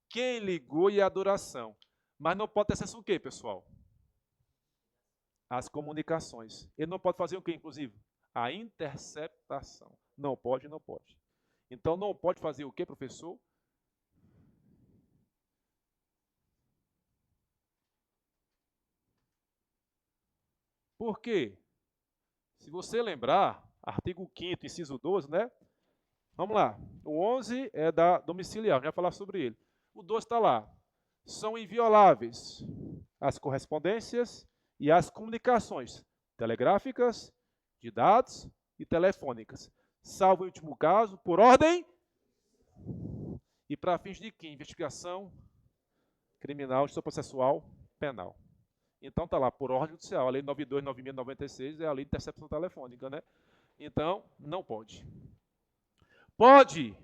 Quem ligou e a duração. Mas não pode ter acesso o quê, pessoal? as comunicações. Ele não pode fazer o quê, inclusive? A interceptação. Não pode, não pode. Então, não pode fazer o quê, professor? Por quê? Se você lembrar, artigo 5º, inciso 12, né? Vamos lá. O 11 é da domiciliar, já falar sobre ele. O 12 está lá. São invioláveis as correspondências e as comunicações telegráficas, de dados e telefônicas, salvo em último caso, por ordem e para fins de que? Investigação criminal, justiça processual, penal. Então está lá, por ordem judicial, a lei 92.9.096 é a lei de interceptação telefônica, né? Então, não pode. Pode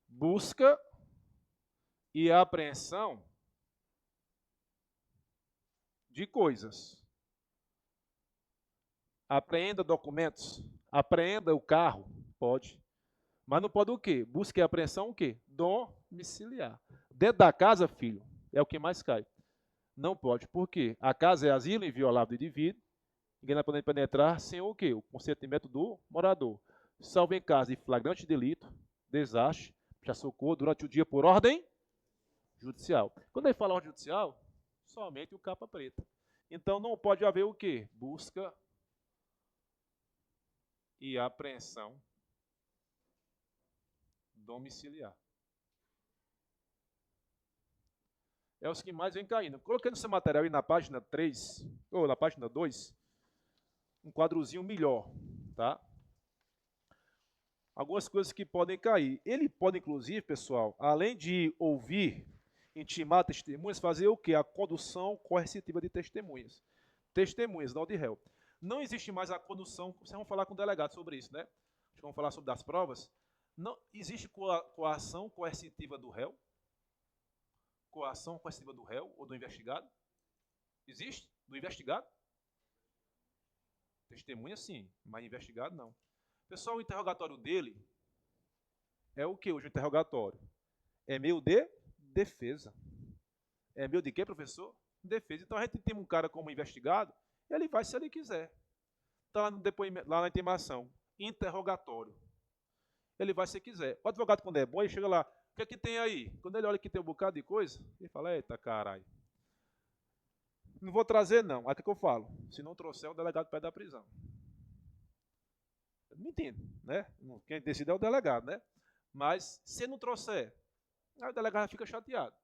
busca e apreensão de coisas. Apreenda documentos, apreenda o carro, pode. Mas não pode o quê? Busca e apreensão o quê? Domiciliar. Dentro da casa, filho, é o que mais cai. Não pode. Por quê? A casa é asilo inviolável do indivíduo, ninguém vai poder penetrar sem o quê? O consentimento do morador. Salvo em caso de flagrante delito, desastre, já socorro durante o dia por ordem judicial. Quando ele fala ordem judicial, somente o capa preta. Então não pode haver o quê? Busca e apreensão domiciliar. É os que mais vem caindo. Coloquei no seu material aí na página 3, ou na página 2, um quadrozinho melhor, tá? Algumas coisas que podem cair. Ele pode, inclusive, pessoal, além de ouvir, intimar testemunhas, fazer o quê? A condução coercitiva de testemunhas. Testemunhas, não de réu. Não existe mais a condução, vocês vão falar com o delegado sobre isso, né? Vamos falar sobre as provas. Não existe coação coercitiva do réu? Coação coercitiva do réu ou do investigado? Existe? Do investigado? Testemunha sim, mas investigado não. Pessoal, o interrogatório dele é o que hoje o interrogatório? É meio de defesa. É meio de quê, professor? Defesa. Então a gente tem um cara como investigado, ele vai se ele quiser. Está lá no depoimento, lá na intimação, interrogatório. Ele vai se quiser. O advogado, quando é bom, ele chega lá, o que é que tem aí? Quando ele olha que tem um bocado de coisa, ele fala, eita caralho. Não vou trazer não. Aí o que eu falo? Se não trouxer, o delegado pede a prisão. Não entendo, né? Quem decide é o delegado, né? Mas se não trouxer, aí o delegado fica chateado.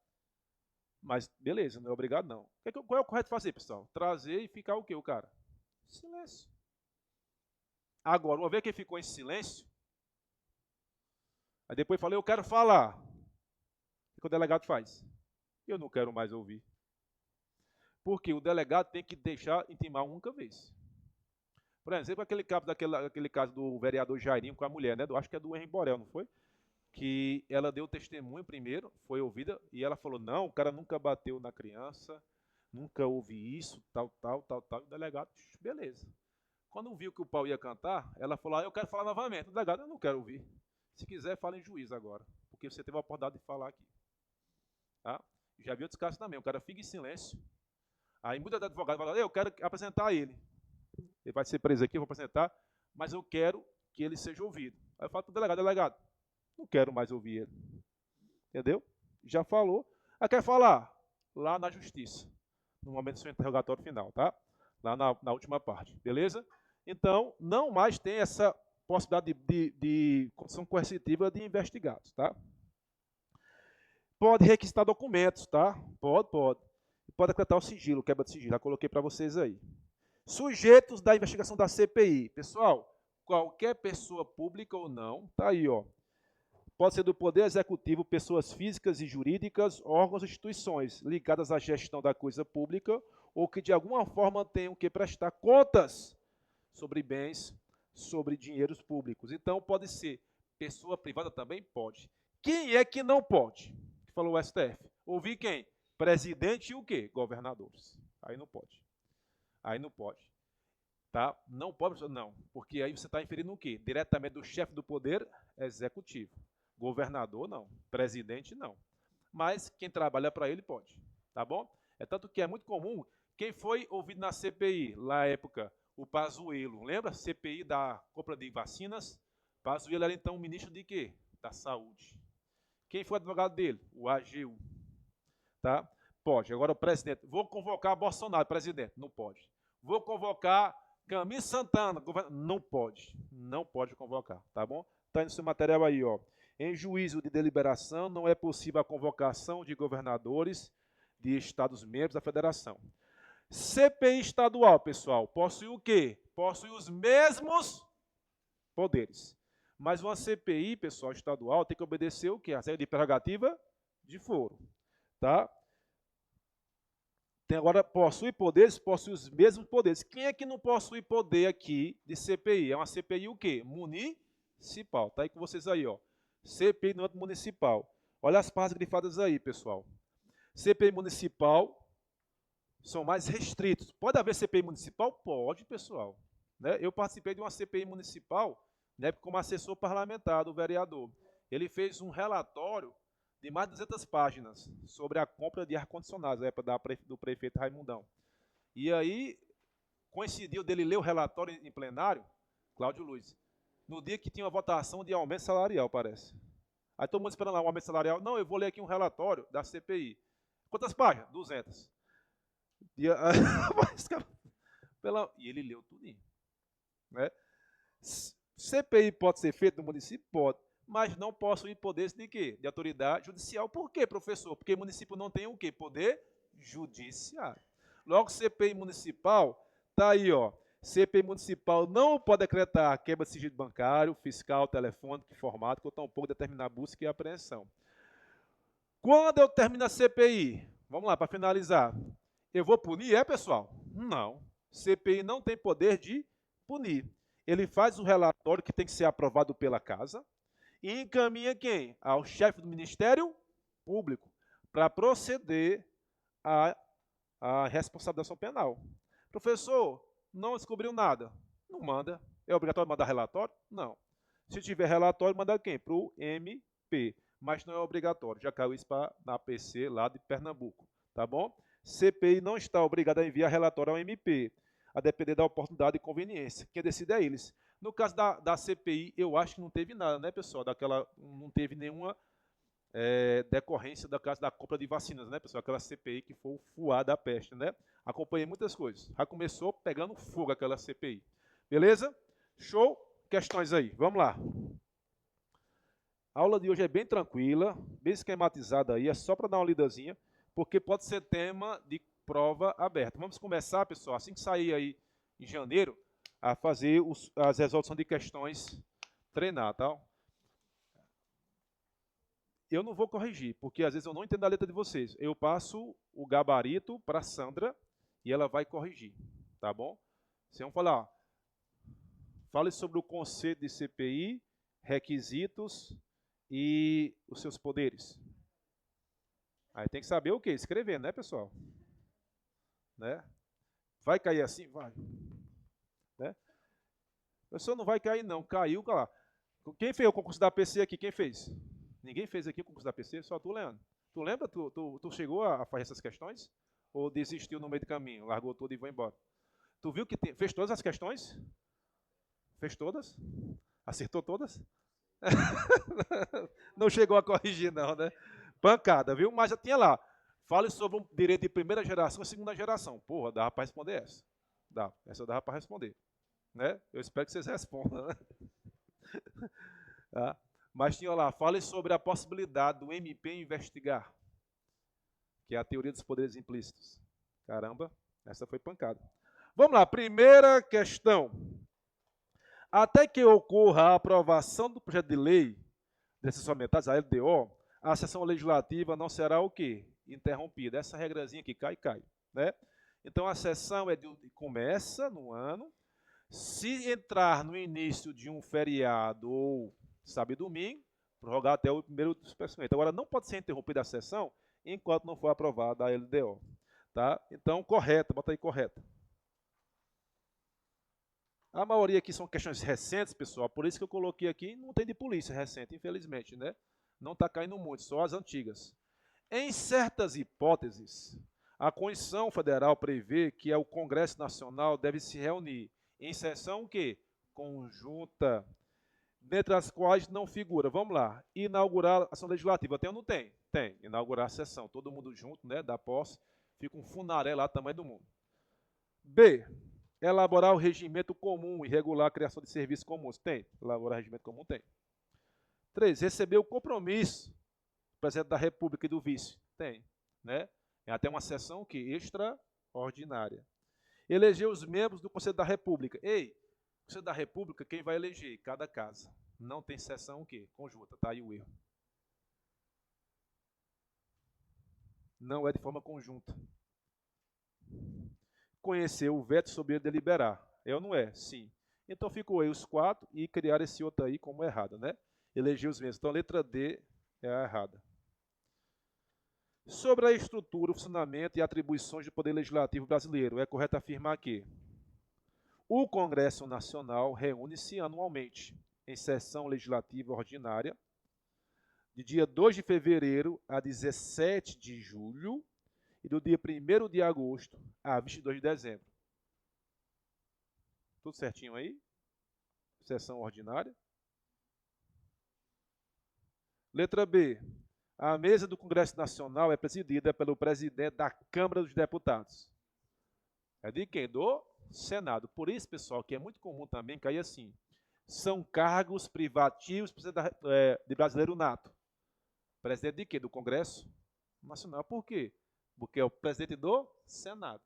Mas beleza, não é obrigado não. Qual é o correto fazer, pessoal? Trazer e ficar o quê, o cara? Silêncio. Agora, uma vez que ele ficou em silêncio, aí depois falei, eu quero falar. O que o delegado faz? Eu não quero mais ouvir. Porque o delegado tem que deixar intimar uma única vez. Por exemplo, aquele caso do vereador Jairinho com a mulher, né? Acho que é do Henrique Borel, não foi? Que ela deu testemunho primeiro, foi ouvida, e ela falou, não, o cara nunca bateu na criança, nunca ouvi isso, tal. E o delegado, beleza. Quando viu que o pau ia cantar, ela falou, eu quero falar novamente. O delegado, eu não quero ouvir. Se quiser, fala em juízo agora, porque você teve a oportunidade de falar aqui. Tá? Já vi outros casos também, o cara fica em silêncio, aí muda de advogado e fala, eu quero apresentar ele. Ele vai ser preso aqui, eu vou apresentar, mas eu quero que ele seja ouvido. Aí eu falo para o delegado, não quero mais ouvir ele. Entendeu? Já falou. Aí quer falar? Lá na justiça, no momento do seu interrogatório final, tá? Lá na última parte, beleza? Então, não mais tem essa possibilidade de condição coercitiva de investigados, tá? Pode requisitar documentos, tá? Pode. Pode decretar o sigilo, quebra de sigilo, já coloquei para vocês aí. Sujeitos da investigação da CPI. Pessoal, qualquer pessoa pública ou não, tá aí, ó. Pode ser do Poder Executivo, pessoas físicas e jurídicas, órgãos e instituições ligadas à gestão da coisa pública ou que de alguma forma tenham que prestar contas sobre bens, sobre dinheiros públicos. Então, pode ser pessoa privada também? Pode. Quem é que não pode? Falou o STF. Ouvir quem? Presidente e o quê? Governadores. Aí não pode. Aí não pode. Tá? Não pode, não. Porque aí você está inferindo o quê? Diretamente do chefe do Poder Executivo. Governador, não. Presidente, não. Mas quem trabalha para ele pode. Tá bom? É tanto que é muito comum Quem foi ouvido na CPI, na época? O Pazuello. Lembra? CPI da compra de vacinas? Pazuello era então ministro de quê? Da Saúde. Quem foi advogado dele? O AGU. Tá? Pode. Agora o presidente. Vou convocar Bolsonaro, presidente. Não pode. Vou convocar Camilo Santana, governador. Não pode. Não pode convocar. Tá bom? Está no seu material aí, ó. Em juízo de deliberação, não é possível a convocação de governadores de estados-membros da federação. CPI estadual, pessoal, possui o quê? Possui os mesmos poderes. Mas uma CPI, pessoal, estadual, tem que obedecer o quê? A regra de prerrogativa de foro. Tá? Tem agora, possui poderes, possui os mesmos poderes. Quem é que não possui poder aqui de CPI? É uma CPI o quê? Municipal. Tá aí com vocês aí, ó. CPI no âmbito municipal. Olha as partes grifadas aí, pessoal. CPI municipal são mais restritos. Pode haver CPI municipal? Pode, pessoal. Né? Eu participei de uma CPI municipal, né, como assessor parlamentar do vereador. Ele fez um relatório de mais de 200 páginas sobre a compra de ar-condicionados, na época do prefeito Raimundão. E aí, coincidiu dele ler o relatório em plenário, Cláudio Luiz, no dia que tinha uma votação de aumento salarial, parece. Aí todo mundo esperando lá um aumento salarial. Não, eu vou ler aqui um relatório da CPI. Quantas páginas? 200. E ele leu tudinho. Né? CPI pode ser feita no município? Pode. Mas não possui poderes de quê? De autoridade judicial. Por quê, professor? Porque o município não tem o quê? Poder judiciário. Logo, CPI municipal, está aí, ó. CPI municipal não pode decretar quebra de sigilo bancário, fiscal, telefônico, informático, ou tampouco determinar busca e apreensão. Quando eu termino a CPI, vamos lá, para finalizar, eu vou punir, pessoal? Não. CPI não tem poder de punir. Ele faz o relatório que tem que ser aprovado pela casa e encaminha quem? Ao chefe do Ministério Público para proceder à responsabilização penal. Professor, não descobriu nada. Não manda. É obrigatório mandar relatório? Não. Se tiver relatório, manda quem? Para o MP. Mas não é obrigatório. Já caiu isso na APC lá de Pernambuco. Tá bom? CPI não está obrigada a enviar relatório ao MP, a depender da oportunidade e conveniência. Quem decide é eles. No caso da CPI, eu acho que não teve nada, né, pessoal? Não teve nenhuma decorrência da caso da compra de vacinas, né, pessoal? Aquela CPI que foi o fuá da peste, né? Acompanhei muitas coisas. Já começou pegando fogo aquela CPI. Beleza? Show? Questões aí. Vamos lá. A aula de hoje é bem tranquila, bem esquematizada aí, é só para dar uma lidazinha, porque pode ser tema de prova aberta. Vamos começar, pessoal, assim que sair aí em janeiro, a fazer as resoluções de questões, treinar, tá? Eu não vou corrigir, porque às vezes eu não entendo a letra de vocês. Eu passo o gabarito para a Sandra e ela vai corrigir, tá bom? Vocês vão falar, ó, fale sobre o conceito de CPI, requisitos e os seus poderes. Aí tem que saber o quê? Escrever, né, pessoal? Né? Vai cair assim? Vai. Né? O professor não vai cair, não. Caiu, lá. Quem fez o concurso da PC aqui? Quem fez? Ninguém fez aqui o concurso da PC, só tu, Leandro. Tu lembra? Tu chegou a fazer essas questões? Ou desistiu no meio do caminho? Largou tudo e foi embora? Tu viu que fez todas as questões? Fez todas? Acertou todas? Não chegou a corrigir, não, né? Pancada, viu? Mas já tinha lá. Fale sobre um direito de primeira geração e segunda geração. Porra, dava para responder essa. Essa dava para responder. Né? Eu espero que vocês respondam. Né? Tá? Mas tinha lá, fale sobre a possibilidade do MP investigar, que é a teoria dos poderes implícitos. Caramba, essa foi pancada. Vamos lá, primeira questão. Até que ocorra a aprovação do projeto de lei de sessão aumentada, a LDO, a sessão legislativa não será o quê? Interrompida. Essa regrazinha que cai, cai. Né? Então, a sessão começa no ano. Se entrar no início de um feriado ou sábado e domingo, prorrogar até o primeiro dispensamento. Agora, não pode ser interrompida a sessão enquanto não for aprovada a LDO. Tá? Então, correta, bota aí correta. A maioria aqui são questões recentes, pessoal, por isso que eu coloquei aqui, não tem de polícia recente, infelizmente, né? Não está caindo muito, só as antigas. Em certas hipóteses, A Constituição Federal prevê que o Congresso Nacional deve se reunir em sessão o quê? Conjunta, dentre as quais não figura, vamos lá, inaugurar a ação legislativa. Tem ou não tem? Tem. Inaugurar a sessão, todo mundo junto, né, da posse, fica um funaré lá, tamanho do mundo. B, elaborar o regimento comum e regular a criação de serviços comuns. Tem. Elaborar o regimento comum, tem. 3, receber o compromisso do presidente da República e do vice. Tem. Né? É até uma sessão que extraordinária. Eleger os membros do Conselho da República. Ei, Conselho da República, quem vai eleger? Cada casa. Não tem sessão o quê? Conjunta. Tá aí o erro. Não é de forma conjunta. Conhecer o veto sobre deliberar. É ou não é? Sim. Então ficou aí os 4 e criar esse outro aí como errado, né? Eleger os membros. Então a letra D é a errada. Sobre a estrutura, o funcionamento e atribuições do Poder Legislativo brasileiro, é correto afirmar que o Congresso Nacional reúne-se anualmente em sessão legislativa ordinária, de dia 2 de fevereiro a 17 de julho e do dia 1º de agosto a 22 de dezembro. Tudo certinho aí? Sessão ordinária. Letra B. A mesa do Congresso Nacional é presidida pelo presidente da Câmara dos Deputados. É de quem? Do Senado. Por isso, pessoal, que é muito comum também cair assim. São cargos privativos de brasileiro nato. Presidente de quê? Do Congresso Nacional. Por quê? Porque é o presidente do Senado.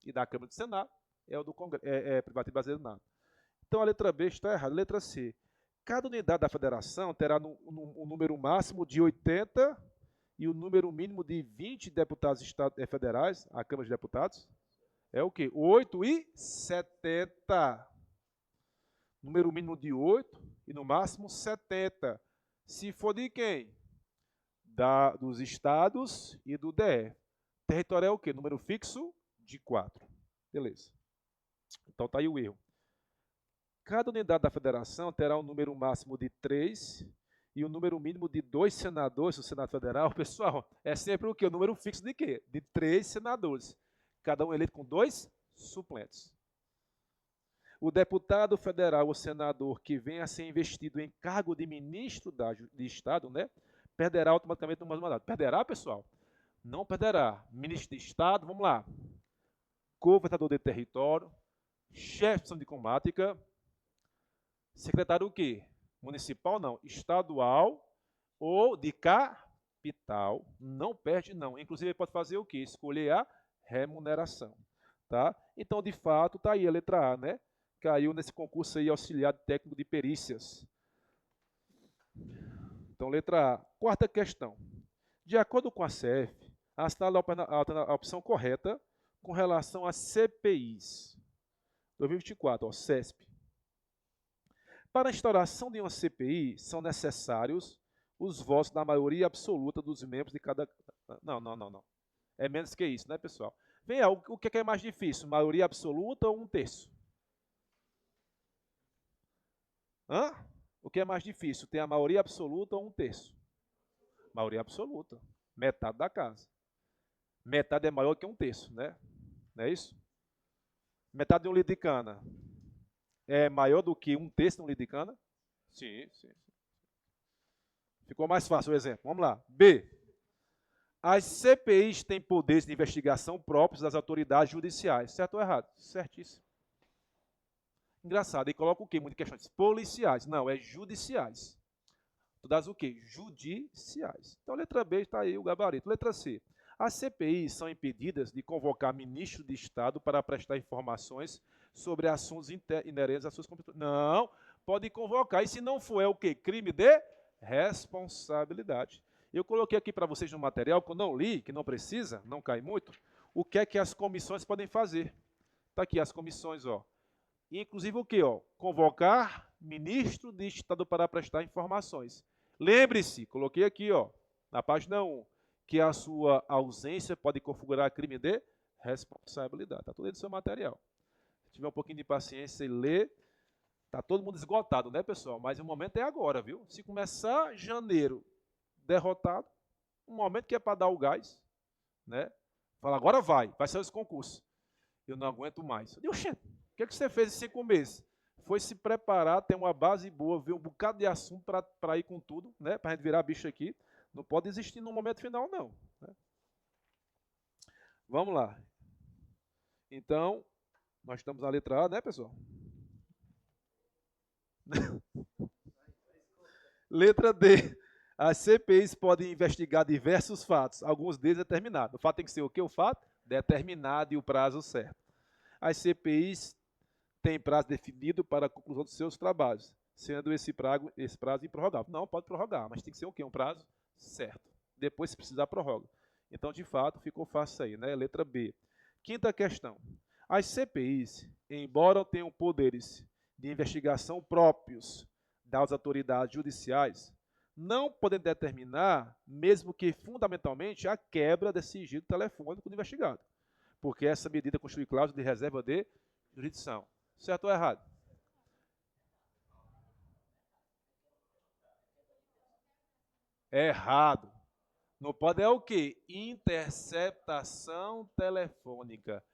E da Câmara do Senado é o do privativo brasileiro nato. Então a letra B está errada. Letra C. Cada unidade da federação terá um número máximo de 80 e o número mínimo de 20 deputados federais, a Câmara de Deputados. É o quê? 8 e 70. Número mínimo de 8 e no máximo 70. Se for de quem? Dos estados e do DF. Territorial é o quê? Número fixo de 4. Beleza. Então está aí o erro. Cada unidade da federação terá um número máximo de 3 e um número mínimo de 2 senadores do Senado Federal. Pessoal, é sempre o quê? O número fixo de quê? De 3 senadores. Cada um eleito com 2 suplentes. O deputado federal ou senador que venha a ser investido em cargo de ministro de Estado, né, perderá automaticamente o mandato. Perderá, pessoal? Não perderá. Ministro de Estado, vamos lá. Governador de território, chefe de diplomática, secretário o quê? Municipal não, estadual ou de capital. Não perde não. Inclusive ele pode fazer o quê? Escolher a remuneração. Tá? Então, de fato, está aí a letra A, né? Caiu nesse concurso aí, auxiliar técnico de perícias. Então, letra A. Quarta questão. De acordo com a CF, assinala a opção correta com relação às CPIs. 2024, ó, CESP. Para a instauração de uma CPI, são necessários os votos da maioria absoluta dos membros de cada... Não. É menos que isso, né, pessoal? Vem, o que é mais difícil? Maioria absoluta ou 1/3? Hã? O que é mais difícil? Tem a maioria absoluta ou 1/3? Maioria absoluta. Metade da casa. Metade é maior que 1/3, né? Não é isso? Metade de um litro de cana é maior do que 1/3 de um litro de cana? Sim. Ficou mais fácil o exemplo. Vamos lá. B. As CPIs têm poderes de investigação próprios das autoridades judiciais. Certo ou errado? Certíssimo. Engraçado. E coloca o quê? Muitas questões. Policiais. Não, é judiciais. Tu dás o quê? Judiciais. Então, letra B está aí o gabarito. Letra C. As CPIs são impedidas de convocar ministro de Estado para prestar informações sobre assuntos inerentes às suas competências. Não, pode convocar. E se não for, é o quê? Crime de responsabilidade. Eu coloquei aqui para vocês no material, que eu não li, que não precisa, não cai muito, o que é que as comissões podem fazer. Está aqui as comissões, ó. E, inclusive o quê? Ó? Convocar ministro de Estado para prestar informações. Lembre-se, coloquei aqui, ó, na página 1, que a sua ausência pode configurar crime de responsabilidade. Está tudo aí no seu material. Se tiver um pouquinho de paciência e ler, está todo mundo esgotado, né, pessoal? Mas o momento é agora, viu? Se começar janeiro derrotado, um momento que é para dar o gás, né? Fala, agora vai sair esse concurso. Eu não aguento mais. Eu digo, oxente, o que você fez em 5 meses? Foi se preparar, ter uma base boa, ver um bocado de assunto para ir com tudo, né? Para a gente virar bicho aqui. Não pode desistir no momento final, não. Né? Vamos lá. Então, nós estamos na letra A, né, pessoal? Letra D. As CPIs podem investigar diversos fatos, alguns deles determinados. O fato tem que ser o que? O fato? Determinado e o prazo certo. As CPIs têm prazo definido para a conclusão dos seus trabalhos, sendo esse prazo improrrogável. Não, pode prorrogar, mas tem que ser o quê? Um prazo certo. Depois, se precisar, prorroga. Então, de fato, ficou fácil aí, né? Letra B. Quinta questão. As CPIs, embora tenham poderes de investigação próprios das autoridades judiciais, não podem determinar, mesmo que fundamentalmente, a quebra desse sigilo telefônico do investigado, porque essa medida constitui cláusula de reserva de jurisdição. Certo ou errado? Errado. Não pode é o quê? Interceptação telefônica.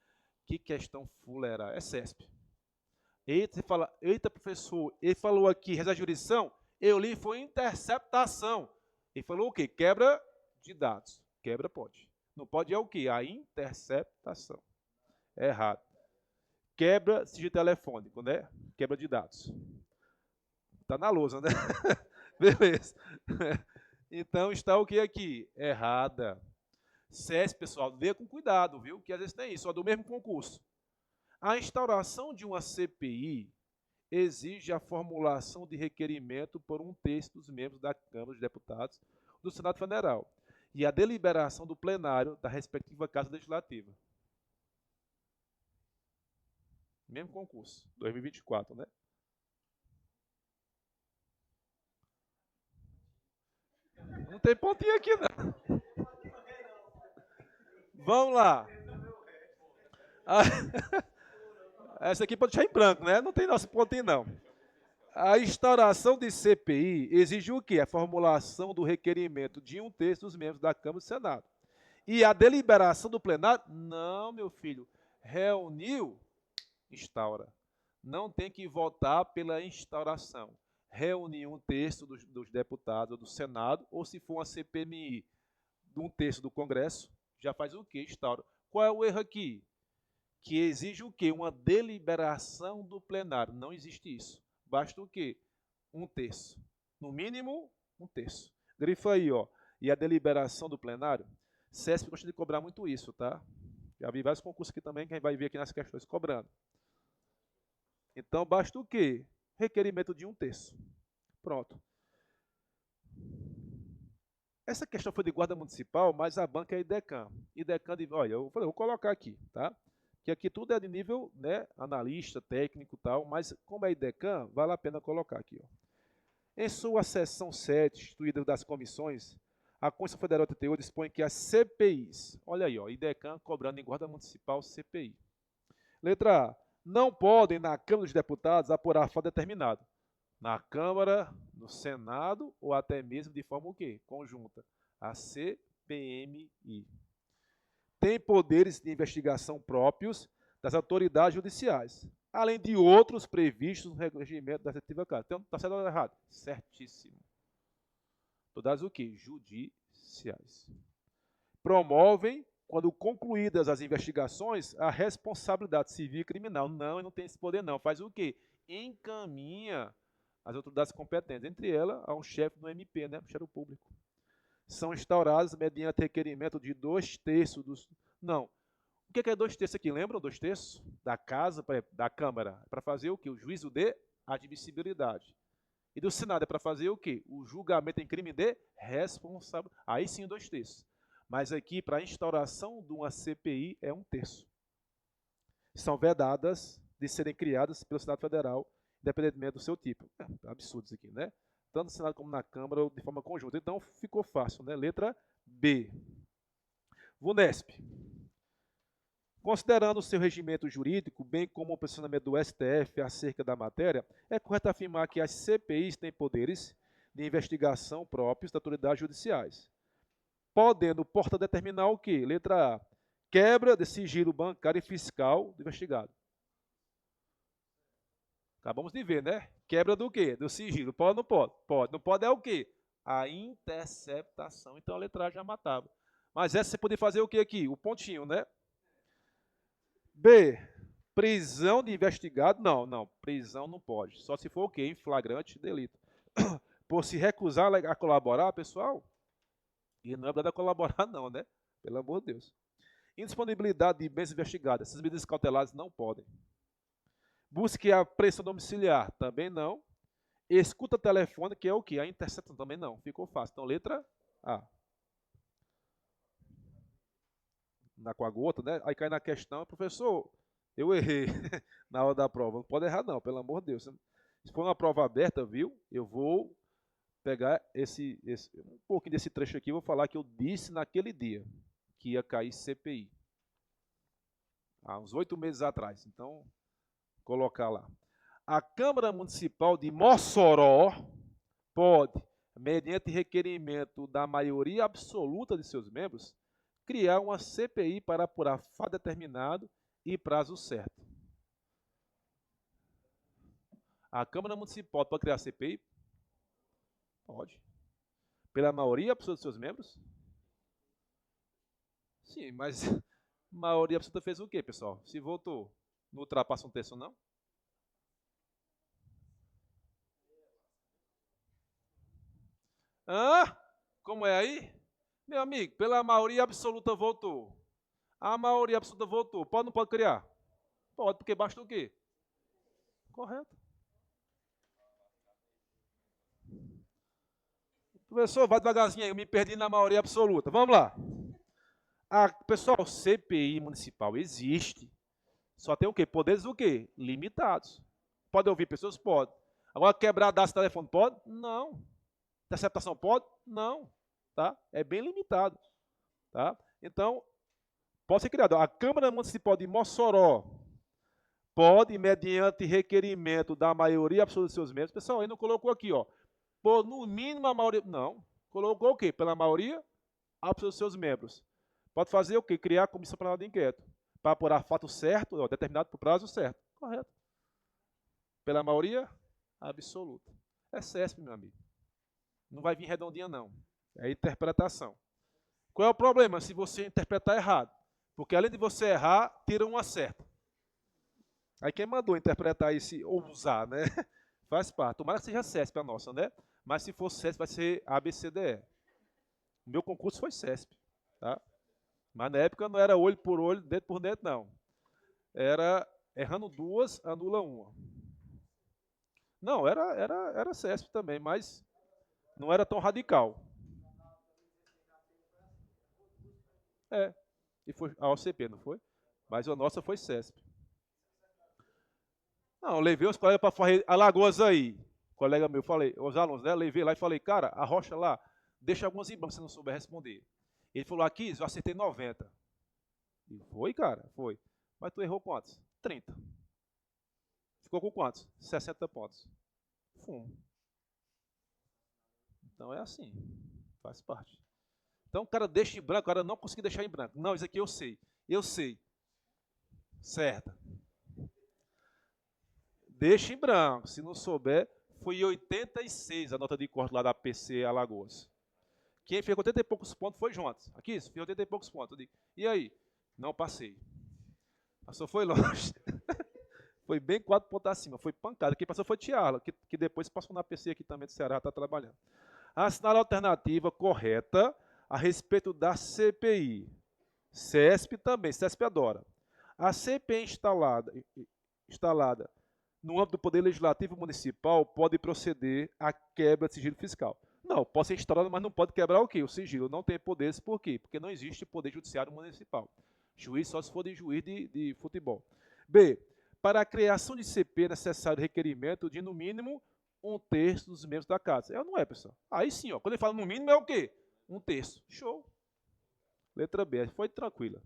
Que questão fuleira. É CESP. Eita, você fala, eita, professor, ele falou aqui, reserva de jurisdição, eu li, foi interceptação. Ele falou o quê? Quebra de dados. Quebra pode. Não pode é o quê? A interceptação. É errado. Quebra sigilo telefônico, né? Quebra de dados. Tá na lousa, né? Beleza. Então está o que aqui? Errada. CESP, pessoal, lê com cuidado, viu? Que às vezes tem isso, ó, do mesmo concurso. A instauração de uma CPI exige a formulação de requerimento por um terço dos membros da Câmara dos Deputados do Senado Federal e a deliberação do plenário da respectiva Casa Legislativa. Mesmo concurso, 2024, né? Não tem pontinho aqui, não. Vamos lá. Essa aqui pode deixar em branco, né? Não tem nosso pontinho, não. A instauração de CPI exige o quê? A formulação do requerimento de um terço dos membros da Câmara e do Senado. E a deliberação do plenário? Não, meu filho. Reuniu, instaura. Não tem que votar pela instauração. Reunir um terço dos deputados ou do Senado, ou se for uma CPMI de um terço do Congresso, já faz o quê? Instaura. Qual é o erro aqui? Que exige o quê? Uma deliberação do plenário. Não existe isso. Basta o quê? Um terço. No mínimo, um terço. Grifa aí, ó. E a deliberação do plenário? CESP gosta de cobrar muito isso, tá? Já vi vários concursos aqui também, que a gente vai ver aqui nas questões cobrando. Então, basta o quê? Requerimento de um terço. Pronto. Essa questão foi de guarda municipal, mas a banca é IDECAM. IDECAM, olha, eu vou colocar aqui, tá? Que aqui tudo é de nível, né, analista, técnico e tal, mas como é IDECAM, vale a pena colocar aqui, ó. Em sua seção 7, instituída das comissões, a Constituição Federal 88 dispõe que as CPIs, olha aí, ó, IDECAM cobrando em guarda municipal CPI. Letra A, não podem, na Câmara dos Deputados, apurar fato determinado. Na Câmara, no Senado ou até mesmo de forma o quê? Conjunta. A CPMI. Tem poderes de investigação próprios das autoridades judiciais, além de outros previstos no regimento da respectiva casa. Então, está certo ou errado? Certíssimo. Todas o quê? Judiciais. Promovem, quando concluídas as investigações, a responsabilidade civil e criminal. Não tem esse poder não. Faz o quê? Encaminha as autoridades competentes, entre elas, a um chefe do MP, né? Ministério Público. São instauradas mediante requerimento de 2/3 dos... Não. O que é 2/3 aqui? Lembram 2/3? Da casa, da Câmara. Para fazer o quê? O juízo de admissibilidade. E do Senado é para fazer o quê? O julgamento em crime de responsabilidade. Aí sim 2/3. Mas aqui, para a instauração de uma CPI, é 1/3. São vedadas de serem criadas pelo Senado Federal, independentemente do seu tipo. É absurdo isso aqui, né? Tanto no Senado como na Câmara, ou de forma conjunta. Então, ficou fácil, né? Letra B. VUNESP. Considerando o seu regimento jurídico, bem como o posicionamento do STF acerca da matéria, é correto afirmar que as CPIs têm poderes de investigação próprios das autoridades judiciais, podendo, portanto, determinar o quê? Letra A. quebra de sigilo bancário e fiscal do investigado. Acabamos de ver, né? Quebra do quê? Do sigilo. Pode ou não pode? Pode. Não pode é o quê? A interceptação. Então a letra A já matava. Mas essa você poderia fazer o quê aqui? O pontinho, né? B. Prisão de investigado. Não. Prisão não pode. Só se for o quê? Em flagrante delito. Por se recusar a colaborar, pessoal. E não é para colaborar, não, né? Pelo amor de Deus. Indisponibilidade de bens investigados. Essas medidas cautelares não podem. Busque a apreensão domiciliar. Também não. Escuta telefônica, que é o quê? A interceptação. Também não. Ficou fácil. Então, letra A. Com a gota, né? Aí cai na questão, professor, eu errei na hora da prova. Não pode errar, não, pelo amor de Deus. Se for uma prova aberta, viu? Eu vou pegar um pouquinho desse trecho aqui, vou falar que eu disse naquele dia que ia cair CPI. Há uns 8 meses atrás. Então, colocar lá. A Câmara Municipal de Mossoró pode, mediante requerimento da maioria absoluta de seus membros, criar uma CPI para apurar fato determinado e prazo certo. A Câmara Municipal pode criar CPI? Pode. Pela maioria absoluta dos seus membros? Sim, mas maioria absoluta fez o quê, pessoal? Se votou, não ultrapassa um terço, não? Como é aí? Meu amigo, pela maioria absoluta votou. A maioria absoluta votou. Pode ou não pode criar? Pode, porque basta o quê? Correto. Professor, vai devagarzinho aí, eu me perdi na maioria absoluta. Vamos lá. Pessoal, CPI municipal existe. Só tem o quê? Poderes o quê? Limitados. Pode ouvir pessoas? Pode. Agora, quebrar dados de telefone pode? Não. Interceptação pode? Não. Tá? É bem limitado. Tá? Então, pode ser criado. A Câmara Municipal de Mossoró pode, mediante requerimento da maioria absoluta de seus membros, pessoal, aí não colocou aqui, ó, por no mínimo a maioria, não, colocou o quê? Pela maioria absoluta de seus membros. Pode fazer o quê? Criar a comissão plenária de inquérito, para apurar fato certo, ó, determinado por prazo certo. Correto. Pela maioria absoluta. É CESP, meu amigo. Não vai vir redondinha, não. É interpretação. Qual é o problema? Se você interpretar errado. Porque além de você errar, tira uma certa. Aí quem mandou interpretar esse, ou usar, né? Faz parte. Tomara que seja CESP a nossa, né? Mas se for CESP, vai ser ABCDE. O meu concurso foi CESP, tá? Mas na época não era olho por olho, dentro por dentro, não. Era errando duas, anula uma. Não, era CESP também, mas não era tão radical. E foi a OCP, não foi? Mas a nossa foi CESP. Não, eu levei os colegas para fazer Alagoas aí. Colega meu, falei, os alunos, né? Levei lá e falei, cara, a rocha lá, deixa algumas em branco se não souber responder. Ele falou, aqui, eu acertei 90. E foi, cara, foi. Mas tu errou quantos? 30. Ficou com quantos? 60 pontos. Fumo. Então é assim, faz parte. Então o cara deixa em branco, o cara não conseguiu deixar em branco. Não, isso aqui eu sei. Eu sei. Certo. Deixa em branco. Se não souber, foi 86 a nota de corte lá da PC Alagoas. Quem fez 80 e poucos pontos foi Jonas. Aqui, isso, fez 80 e poucos pontos. Eu digo, e aí? Não passei. Passou, foi longe. Foi bem 4 pontos acima. Foi pancada. Quem passou foi Tiarla, que depois passou na PC aqui também do Ceará, está trabalhando. Assinar a alternativa correta a respeito da CPI. CESP também, CESP adora. A CPI instalada no âmbito do Poder Legislativo Municipal pode proceder à quebra de sigilo fiscal. Não, pode ser instalado, mas não pode quebrar o quê? O sigilo. Não tem poderes, por quê? Porque não existe poder judiciário municipal. Juiz só se for de juiz de futebol. B. Para a criação de CP é necessário requerimento de, no mínimo, 1/3 dos membros da casa. Não é, pessoal? Aí sim, ó, quando ele fala no mínimo é o quê? 1/3. Show. Letra B, foi tranquila.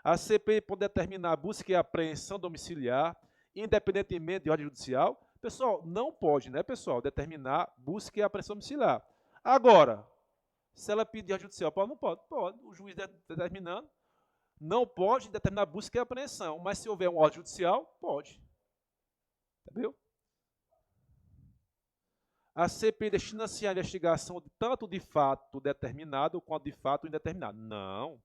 A CPI pode determinar a busca e apreensão domiciliar, independentemente de ordem judicial. Pessoal, não pode, né, pessoal, determinar busca e apreensão domiciliar. Agora, se ela pedir ordem judicial, pode, não pode? Pode. O juiz determinando, Não pode determinar busca e apreensão, mas se houver um ordem judicial, pode. Entendeu? A CPI destina-se à investigação tanto de fato determinado quanto de fato indeterminado. Não.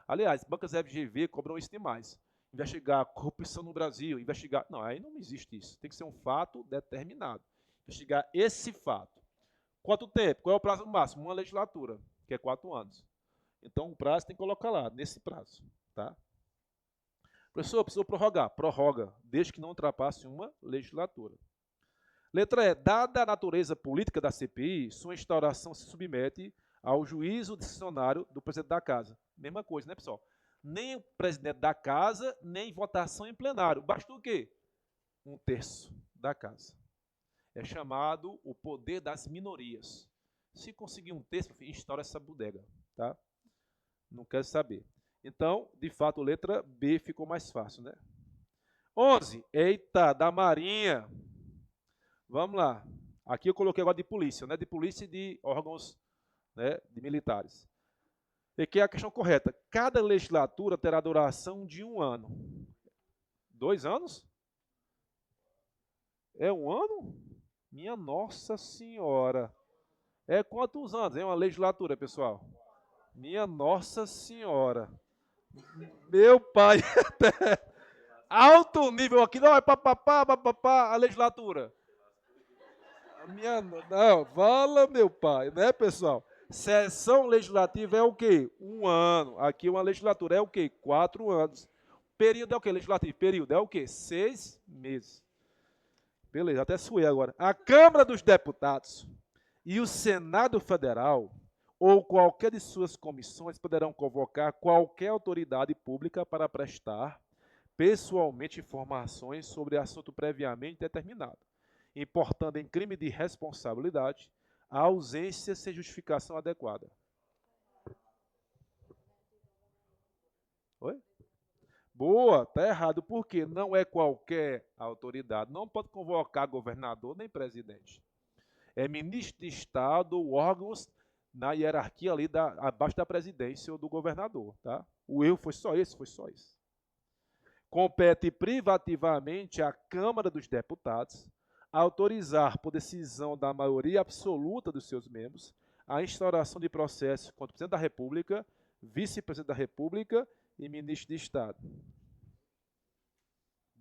Aliás, bancas FGV cobram isso demais. Investigar corrupção no Brasil, investigar. Não, aí não existe isso. Tem que ser um fato determinado. Investigar esse fato. Quanto tempo? Qual é o prazo máximo? Uma legislatura, que é 4 anos. Então o prazo tem que colocar lá, nesse prazo. Tá? Professor, precisou prorrogar. Prorroga, desde que não ultrapasse uma legislatura. Letra E. Dada a natureza política da CPI, sua instauração se submete ao juízo discricionário do presidente da Casa. Mesma coisa, né, pessoal? Nem o presidente da Casa, nem votação em plenário. Basta o quê? 1/3 da Casa. É chamado o poder das minorias. Se conseguir 1/3, instaura essa bodega. Tá? Não quero saber. Então, de fato, letra B ficou mais fácil, né? 11. Eita, da Marinha. Vamos lá. Aqui eu coloquei agora de polícia, né? De polícia e de órgãos, né, de militares. E que é a questão correta. Cada legislatura terá duração de 1 ano. 2 anos? É 1 ano? Minha Nossa Senhora. É quantos anos? É uma legislatura, pessoal? Minha Nossa Senhora. Meu pai. Alto nível aqui. Não, é papapá, a legislatura. Não, fala, meu pai, né, pessoal? Sessão legislativa é o quê? 1 ano. Aqui uma legislatura é o quê? 4 anos. Período é o quê? Legislativo. Período é o quê? 6 meses. Beleza, até suei agora. A Câmara dos Deputados e o Senado Federal ou qualquer de suas comissões poderão convocar qualquer autoridade pública para prestar pessoalmente informações sobre assunto previamente determinado, importando em crime de responsabilidade a ausência sem justificação adequada. Oi? Boa, tá errado, porque não é qualquer autoridade, não pode convocar governador nem presidente. É ministro de Estado ou órgãos na hierarquia ali abaixo da presidência ou do governador, tá? O erro foi só esse, Compete privativamente à Câmara dos Deputados autorizar, por decisão da maioria absoluta dos seus membros, a instauração de processos contra o presidente da República, vice-presidente da República e ministro de Estado.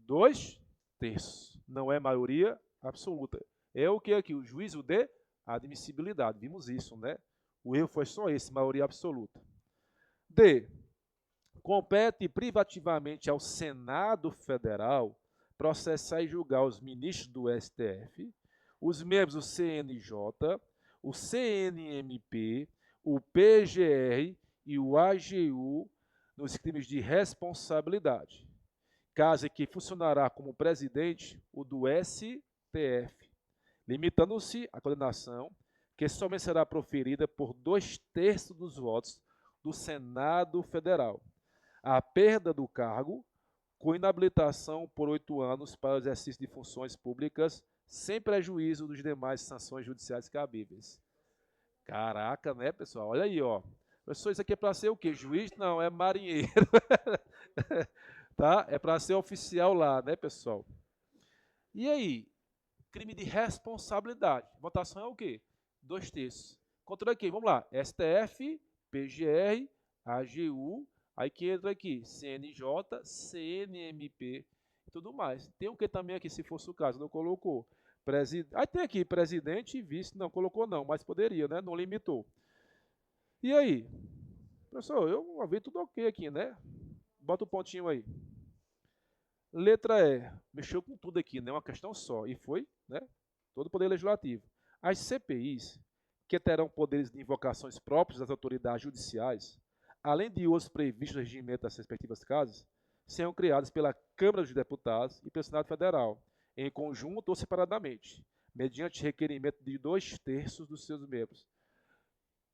2/3. Não é maioria absoluta. É o que aqui? O juízo de admissibilidade. Vimos isso, né? O erro foi só esse, maioria absoluta. D. Compete privativamente ao Senado Federal processar e julgar os ministros do STF, os membros do CNJ, o CNMP, o PGR e o AGU nos crimes de responsabilidade, caso em que funcionará como presidente o do STF, limitando-se a condenação, que somente será proferida por 2/3 dos votos do Senado Federal, a perda do cargo, com inabilitação por 8 anos para o exercício de funções públicas, sem prejuízo dos demais sanções judiciais cabíveis. Caraca, né, pessoal? Olha aí, ó. Professor, isso aqui é para ser o quê? Juiz? Não, é marinheiro. Tá? É para ser oficial lá, né, pessoal? E aí? Crime de responsabilidade. Votação é o quê? 2/3. Contra quem? Vamos lá. STF, PGR, AGU, aí que entra aqui, CNJ, CNMP e tudo mais. Tem o que também aqui, se fosse o caso, não colocou. Aí tem aqui presidente e vice, não colocou não, mas poderia, né? Não limitou. E aí? Professor, eu vi tudo ok aqui, né? Bota o pontinho aí. Letra E. Mexeu com tudo aqui, né? Uma questão só. E foi, né? Todo o poder legislativo. As CPIs, que terão poderes de invocações próprios das autoridades judiciais, além de outros previstos no regimento das respectivas casas, serão criadas pela Câmara dos Deputados e pelo Senado Federal, em conjunto ou separadamente, mediante requerimento de 2/3 dos seus membros.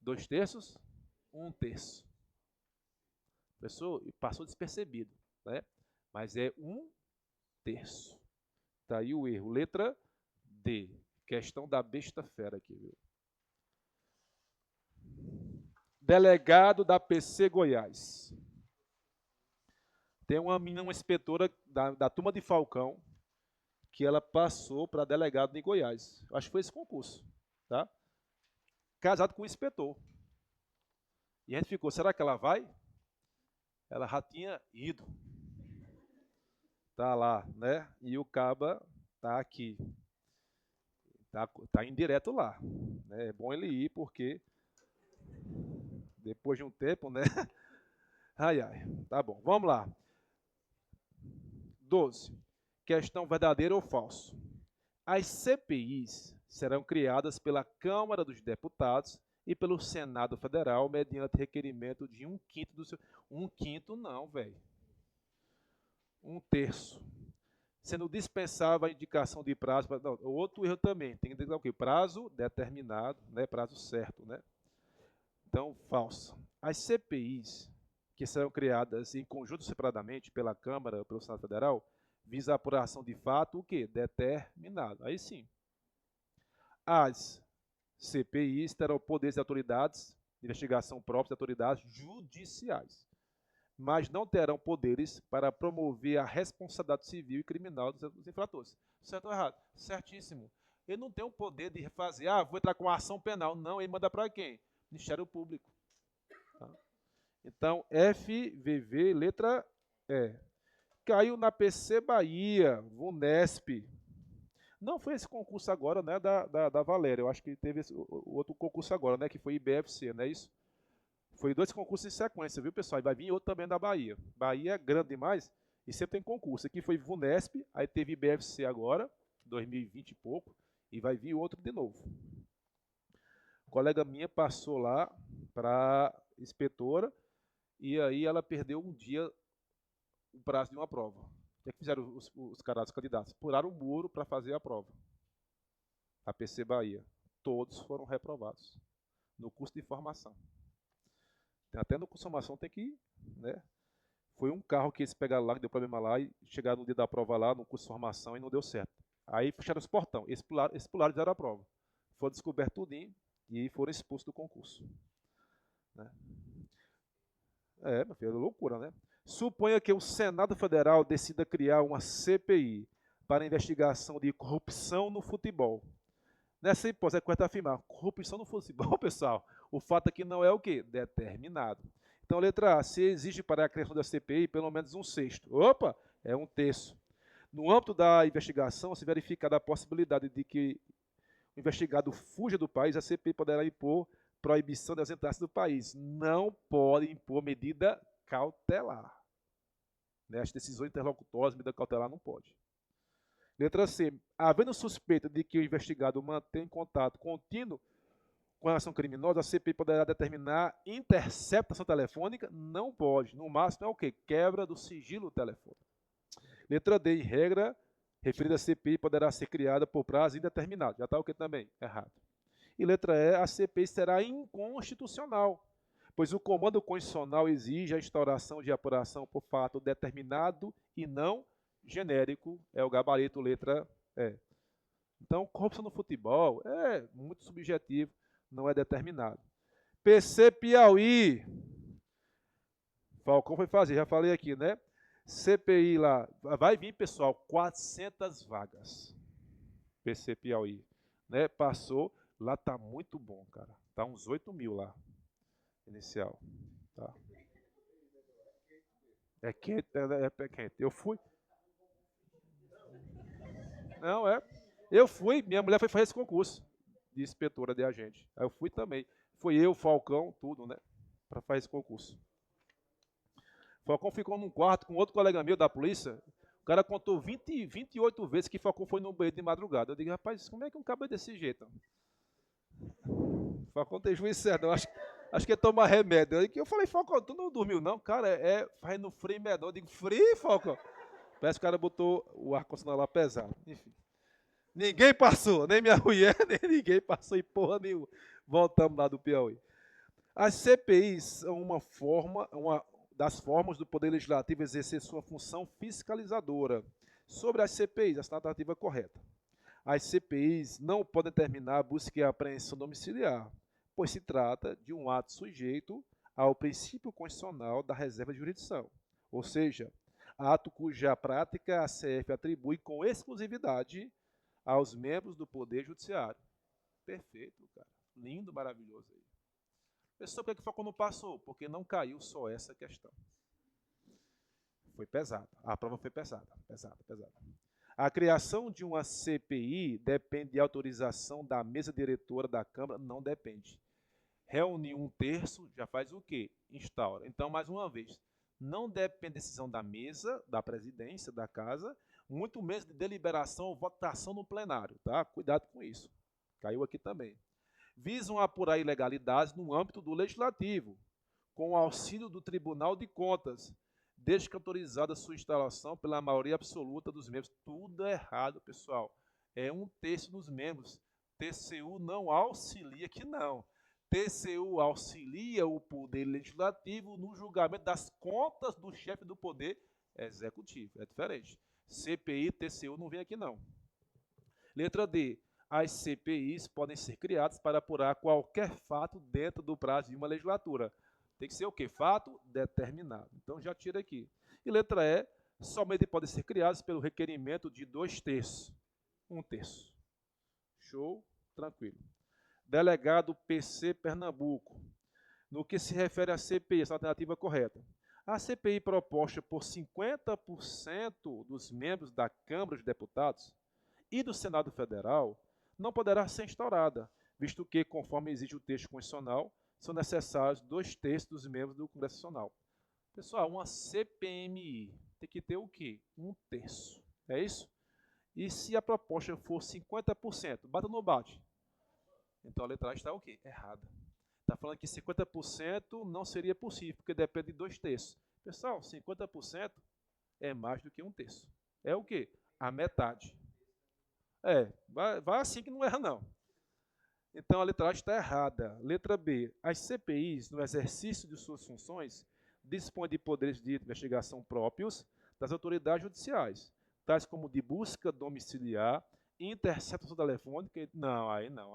2/3? 1/3. Professor, passou despercebido, né? Mas é 1/3. Está aí o erro. Letra D. Questão da besta fera aqui, viu? Delegado da PC Goiás. Tem uma menina, uma inspetora da turma de Falcão, que ela passou para delegado em Goiás. Acho que foi esse concurso, tá? Casado com um inspetor. E a gente ficou, será que ela vai? Ela já tinha ido. Tá lá, né? E o caba tá aqui. Tá indireto lá. Né? É bom ele ir, porque depois de um tempo, né? Ai, ai. Tá bom, vamos lá. 12. Questão verdadeira ou falso? As CPIs serão criadas pela Câmara dos Deputados e pelo Senado Federal mediante requerimento de 1/5 do seu... 1/5 não, velho. 1/3. Sendo dispensável a indicação de prazo... Não, outro erro também. Tem que dizer o quê? Prazo determinado, né? Prazo certo, né? Então, falso. As CPIs, que serão criadas em conjunto separadamente pela Câmara ou pelo Senado Federal, visa a apuração de fato o quê? Determinado. Aí sim. As CPIs terão poderes de autoridades de investigação próprios de autoridades judiciais, mas não terão poderes para promover a responsabilidade civil e criminal dos infratores. Certo ou errado? Certíssimo. Ele não tem o poder de fazer, vou entrar com ação penal. Não, ele manda para quem? Ministério Público. Tá? Então, FVV, letra E. Caiu na PC Bahia, VUNESP. Não foi esse concurso agora, né, da Valéria. Eu acho que teve o outro concurso agora, né, que foi IBFC, não é isso? Foi 2 concursos em sequência, viu, pessoal? E vai vir outro também da Bahia. Bahia é grande demais e sempre tem concurso. Aqui foi VUNESP, aí teve IBFC agora, 2020 e pouco, e vai vir outro de novo. A colega minha passou lá para inspetora e aí ela perdeu um dia o prazo de uma prova. O que fizeram os caras, os candidatos? Pularam o muro para fazer a prova. A PC Bahia. Todos foram reprovados no curso de formação. Até no curso de formação tem que, né? Foi um carro que eles pegaram lá, que deu problema lá, e chegaram no dia da prova lá, no curso de formação, e não deu certo. Aí fecharam os portão. Eles pularam e fizeram a prova. Foi descoberto tudinho e foram expulsos do concurso. Né? Meu filho, é loucura, né? Suponha que o Senado Federal decida criar uma CPI para investigação de corrupção no futebol. Nessa hipótese, é correto afirmar, corrupção no futebol, pessoal, o fato aqui não é o quê? Determinado. Então, letra A, se exige para a criação da CPI pelo menos 1/6. Opa, é 1/3. No âmbito da investigação, se verificar a possibilidade de que o investigado fuja do país, a CPI poderá impor proibição de ausentar-se do país. Não pode impor medida cautelar. Né? As decisões interlocutórias, medida cautelar não pode. Letra C. Havendo suspeita de que o investigado mantém contato contínuo com a ação criminosa, a CPI poderá determinar interceptação telefônica? Não pode. No máximo é o quê? Quebra do sigilo telefônico. Letra D. Em regra, referida à CPI poderá ser criada por prazo indeterminado. Já está o que também? Errado. E letra E. A CPI será inconstitucional, pois o comando constitucional exige a instauração de apuração por fato determinado e não genérico, é o gabarito letra E. Então, corrupção no futebol é muito subjetivo, não é determinado. PC Piauí. Falcão foi fazer, já falei aqui, né? CPI lá, vai vir, pessoal, 400 vagas. PC Piauí. Né? Passou, lá tá muito bom, cara. Tá uns 8.000 lá. Inicial. Tá. É quente, é quente. Eu fui. Não, eu fui, minha mulher foi fazer esse concurso de inspetora de agente. Aí eu fui também. Foi eu, Falcão, tudo, né? Para fazer esse concurso. Falcão ficou num quarto com outro colega meu da polícia. O cara contou 28 vezes que Falcão foi no banheiro de madrugada. Eu digo, rapaz, como é que um cabo é desse jeito? Falcão tem juízo certo. Acho que é tomar remédio. Eu falei, Falcão, tu não dormiu não? Cara, faz no frio menor. Eu digo, frio, Falcão? Parece que o cara botou o ar-condicionado lá pesado. Enfim. Ninguém passou, nem minha mulher, nem ninguém passou em porra nenhuma. Voltamos lá do Piauí. As CPIs são uma das formas do Poder Legislativo exercer sua função fiscalizadora. Sobre as CPIs, essa tratativa é correta. As CPIs não podem determinar a busca e a apreensão domiciliar, pois se trata de um ato sujeito ao princípio constitucional da reserva de jurisdição. Ou seja, ato cuja prática a CF atribui com exclusividade aos membros do Poder Judiciário. Perfeito, cara. Lindo, maravilhoso aí. Pessoal, por que o foco não passou? Porque não caiu só essa questão. Foi pesada. A prova foi pesada. A criação de uma CPI depende de autorização da mesa diretora da Câmara? Não depende. Reunir 1/3 já faz o quê? Instaura. Então, mais uma vez, não depende da decisão da mesa, da presidência, da casa, muito menos de deliberação ou votação no plenário, tá? Cuidado com isso. Caiu aqui também. Visam apurar ilegalidades no âmbito do legislativo, com o auxílio do Tribunal de Contas, desde que autorizada sua instalação pela maioria absoluta dos membros. Tudo errado, pessoal. É 1/3 dos membros. TCU não auxilia aqui, não. TCU auxilia o Poder Legislativo no julgamento das contas do chefe do Poder Executivo. É diferente. CPI, TCU não vem aqui, não. Letra D. As CPIs podem ser criadas para apurar qualquer fato dentro do prazo de uma legislatura. Tem que ser o quê? Fato determinado. Então, já tira aqui. E letra E. Somente podem ser criadas pelo requerimento de 2/3. 1/3. Show? Tranquilo. Delegado PC Pernambuco. No que se refere à CPI, essa é a alternativa correta. A CPI proposta por 50% dos membros da Câmara dos Deputados e do Senado Federal não poderá ser instaurada, visto que, conforme exige o texto constitucional, são necessários 2/3 dos membros do Congresso Nacional. Pessoal, uma CPMI tem que ter o quê? 1/3. É isso? E se a proposta for 50%, bata ou não bate? Então a letra A está o quê? Errada. Está falando que 50% não seria possível, porque depende de 2/3. Pessoal, 50% é mais do que 1/3. É o quê? A metade. Vai assim que não erra, não. Então a letra A está errada. Letra B. As CPIs, no exercício de suas funções, dispõem de poderes de investigação próprios das autoridades judiciais, tais como de busca domiciliar, interceptação telefônica. Não, aí não.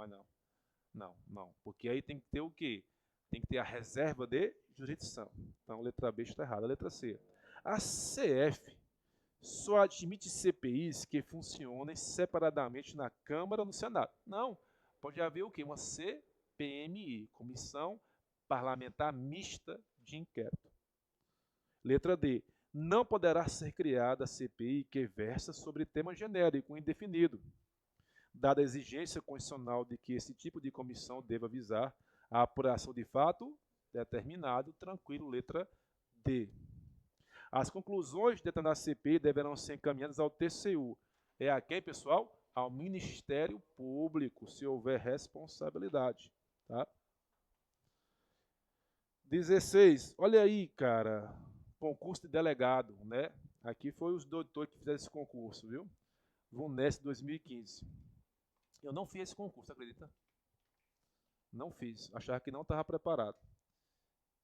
Não, porque aí tem que ter o quê? Tem que ter a reserva de jurisdição. Então, a letra B está errada. A letra C. A CF só admite CPIs que funcionem separadamente na Câmara ou no Senado. Não, pode haver o quê? Uma CPMI, Comissão Parlamentar Mista de Inquérito. Letra D. Não poderá ser criada CPI que versa sobre tema genérico indefinido, dada a exigência constitucional de que esse tipo de comissão deva visar a apuração de fato determinado, tranquilo, letra D. As conclusões de determinada CPI deverão ser encaminhadas ao TCU. É a quem, pessoal? Ao Ministério Público, se houver responsabilidade. Tá? 16. Olha aí, cara, concurso de delegado, né? Aqui foi os doutores que fizeram esse concurso, viu? VUNESP 2015. Eu não fiz esse concurso, acredita? Não fiz. Achava que não estava preparado.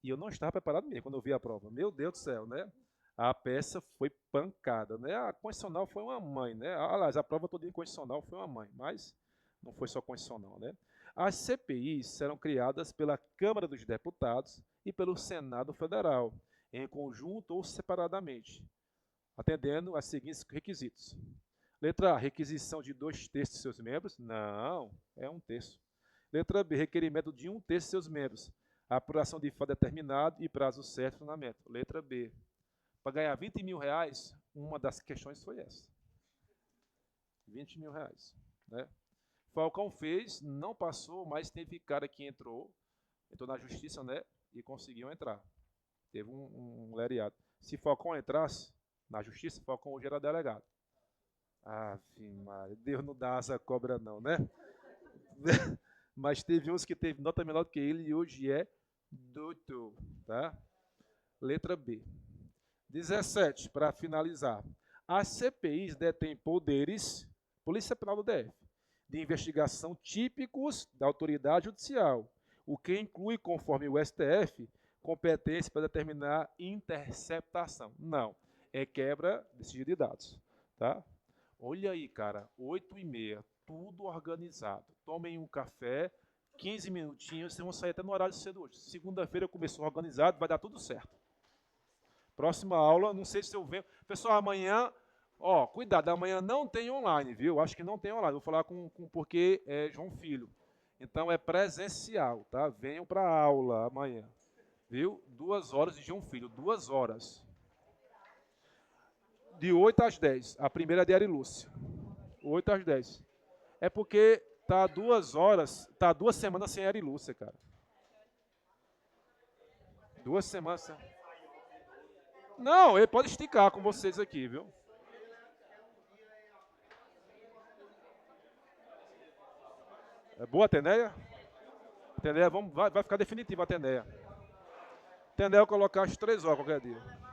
E eu não estava preparado mesmo quando eu vi a prova. Meu Deus do céu, né? A peça foi pancada, né? A constitucional foi uma mãe, né? Aliás, a prova toda em constitucional foi uma mãe, mas não foi só constitucional, né? As CPIs serão criadas pela Câmara dos Deputados e pelo Senado Federal, em conjunto ou separadamente, atendendo a seguintes requisitos. Letra A, requisição de 2/3 de seus membros? Não, é 1/3. Letra B, requerimento de 1/3 de seus membros. Apuração de fato determinado e prazo certo de fundamento. Letra B. Para ganhar 20 mil reais, uma das questões foi essa. 20 mil reais. Né? Falcão fez, não passou, mas teve cara que entrou na justiça, né? E conseguiu entrar. Teve um lereado. Se Falcão entrasse na justiça, Falcão hoje era delegado. Maria, Deus não dá asa à cobra não, né? Mas teve uns que teve nota menor do que ele e hoje é doutor, tá? Letra B. 17, para finalizar. As CPIs detêm poderes, Polícia Penal do DF, de investigação típicos da autoridade judicial, o que inclui, conforme o STF, competência para determinar interceptação. Não, é quebra de sigilo de dados, tá? Olha aí, cara, 8h30, tudo organizado. Tomem um café, 15 minutinhos, vocês vão sair até no horário cedo hoje. Segunda-feira começou organizado, vai dar tudo certo. Próxima aula, não sei se eu venho. Pessoal, amanhã, ó, cuidado, amanhã não tem online, viu? Acho que não tem online. Vou falar porque é João Filho. Então é presencial, tá? Venham para a aula amanhã, viu? 2 horas de João Filho, 2 horas. De 8 às 10. A primeira é de Arilúcia. 8 às 10. É porque tá 2 horas, tá 2 semanas sem Arilúcia, cara. 2 semanas sem. Não, ele pode esticar com vocês aqui, viu? É boa a Ateneia? Ateneia, vai ficar definitiva a Ateneia. Ateneia eu colocar às 3 horas qualquer dia.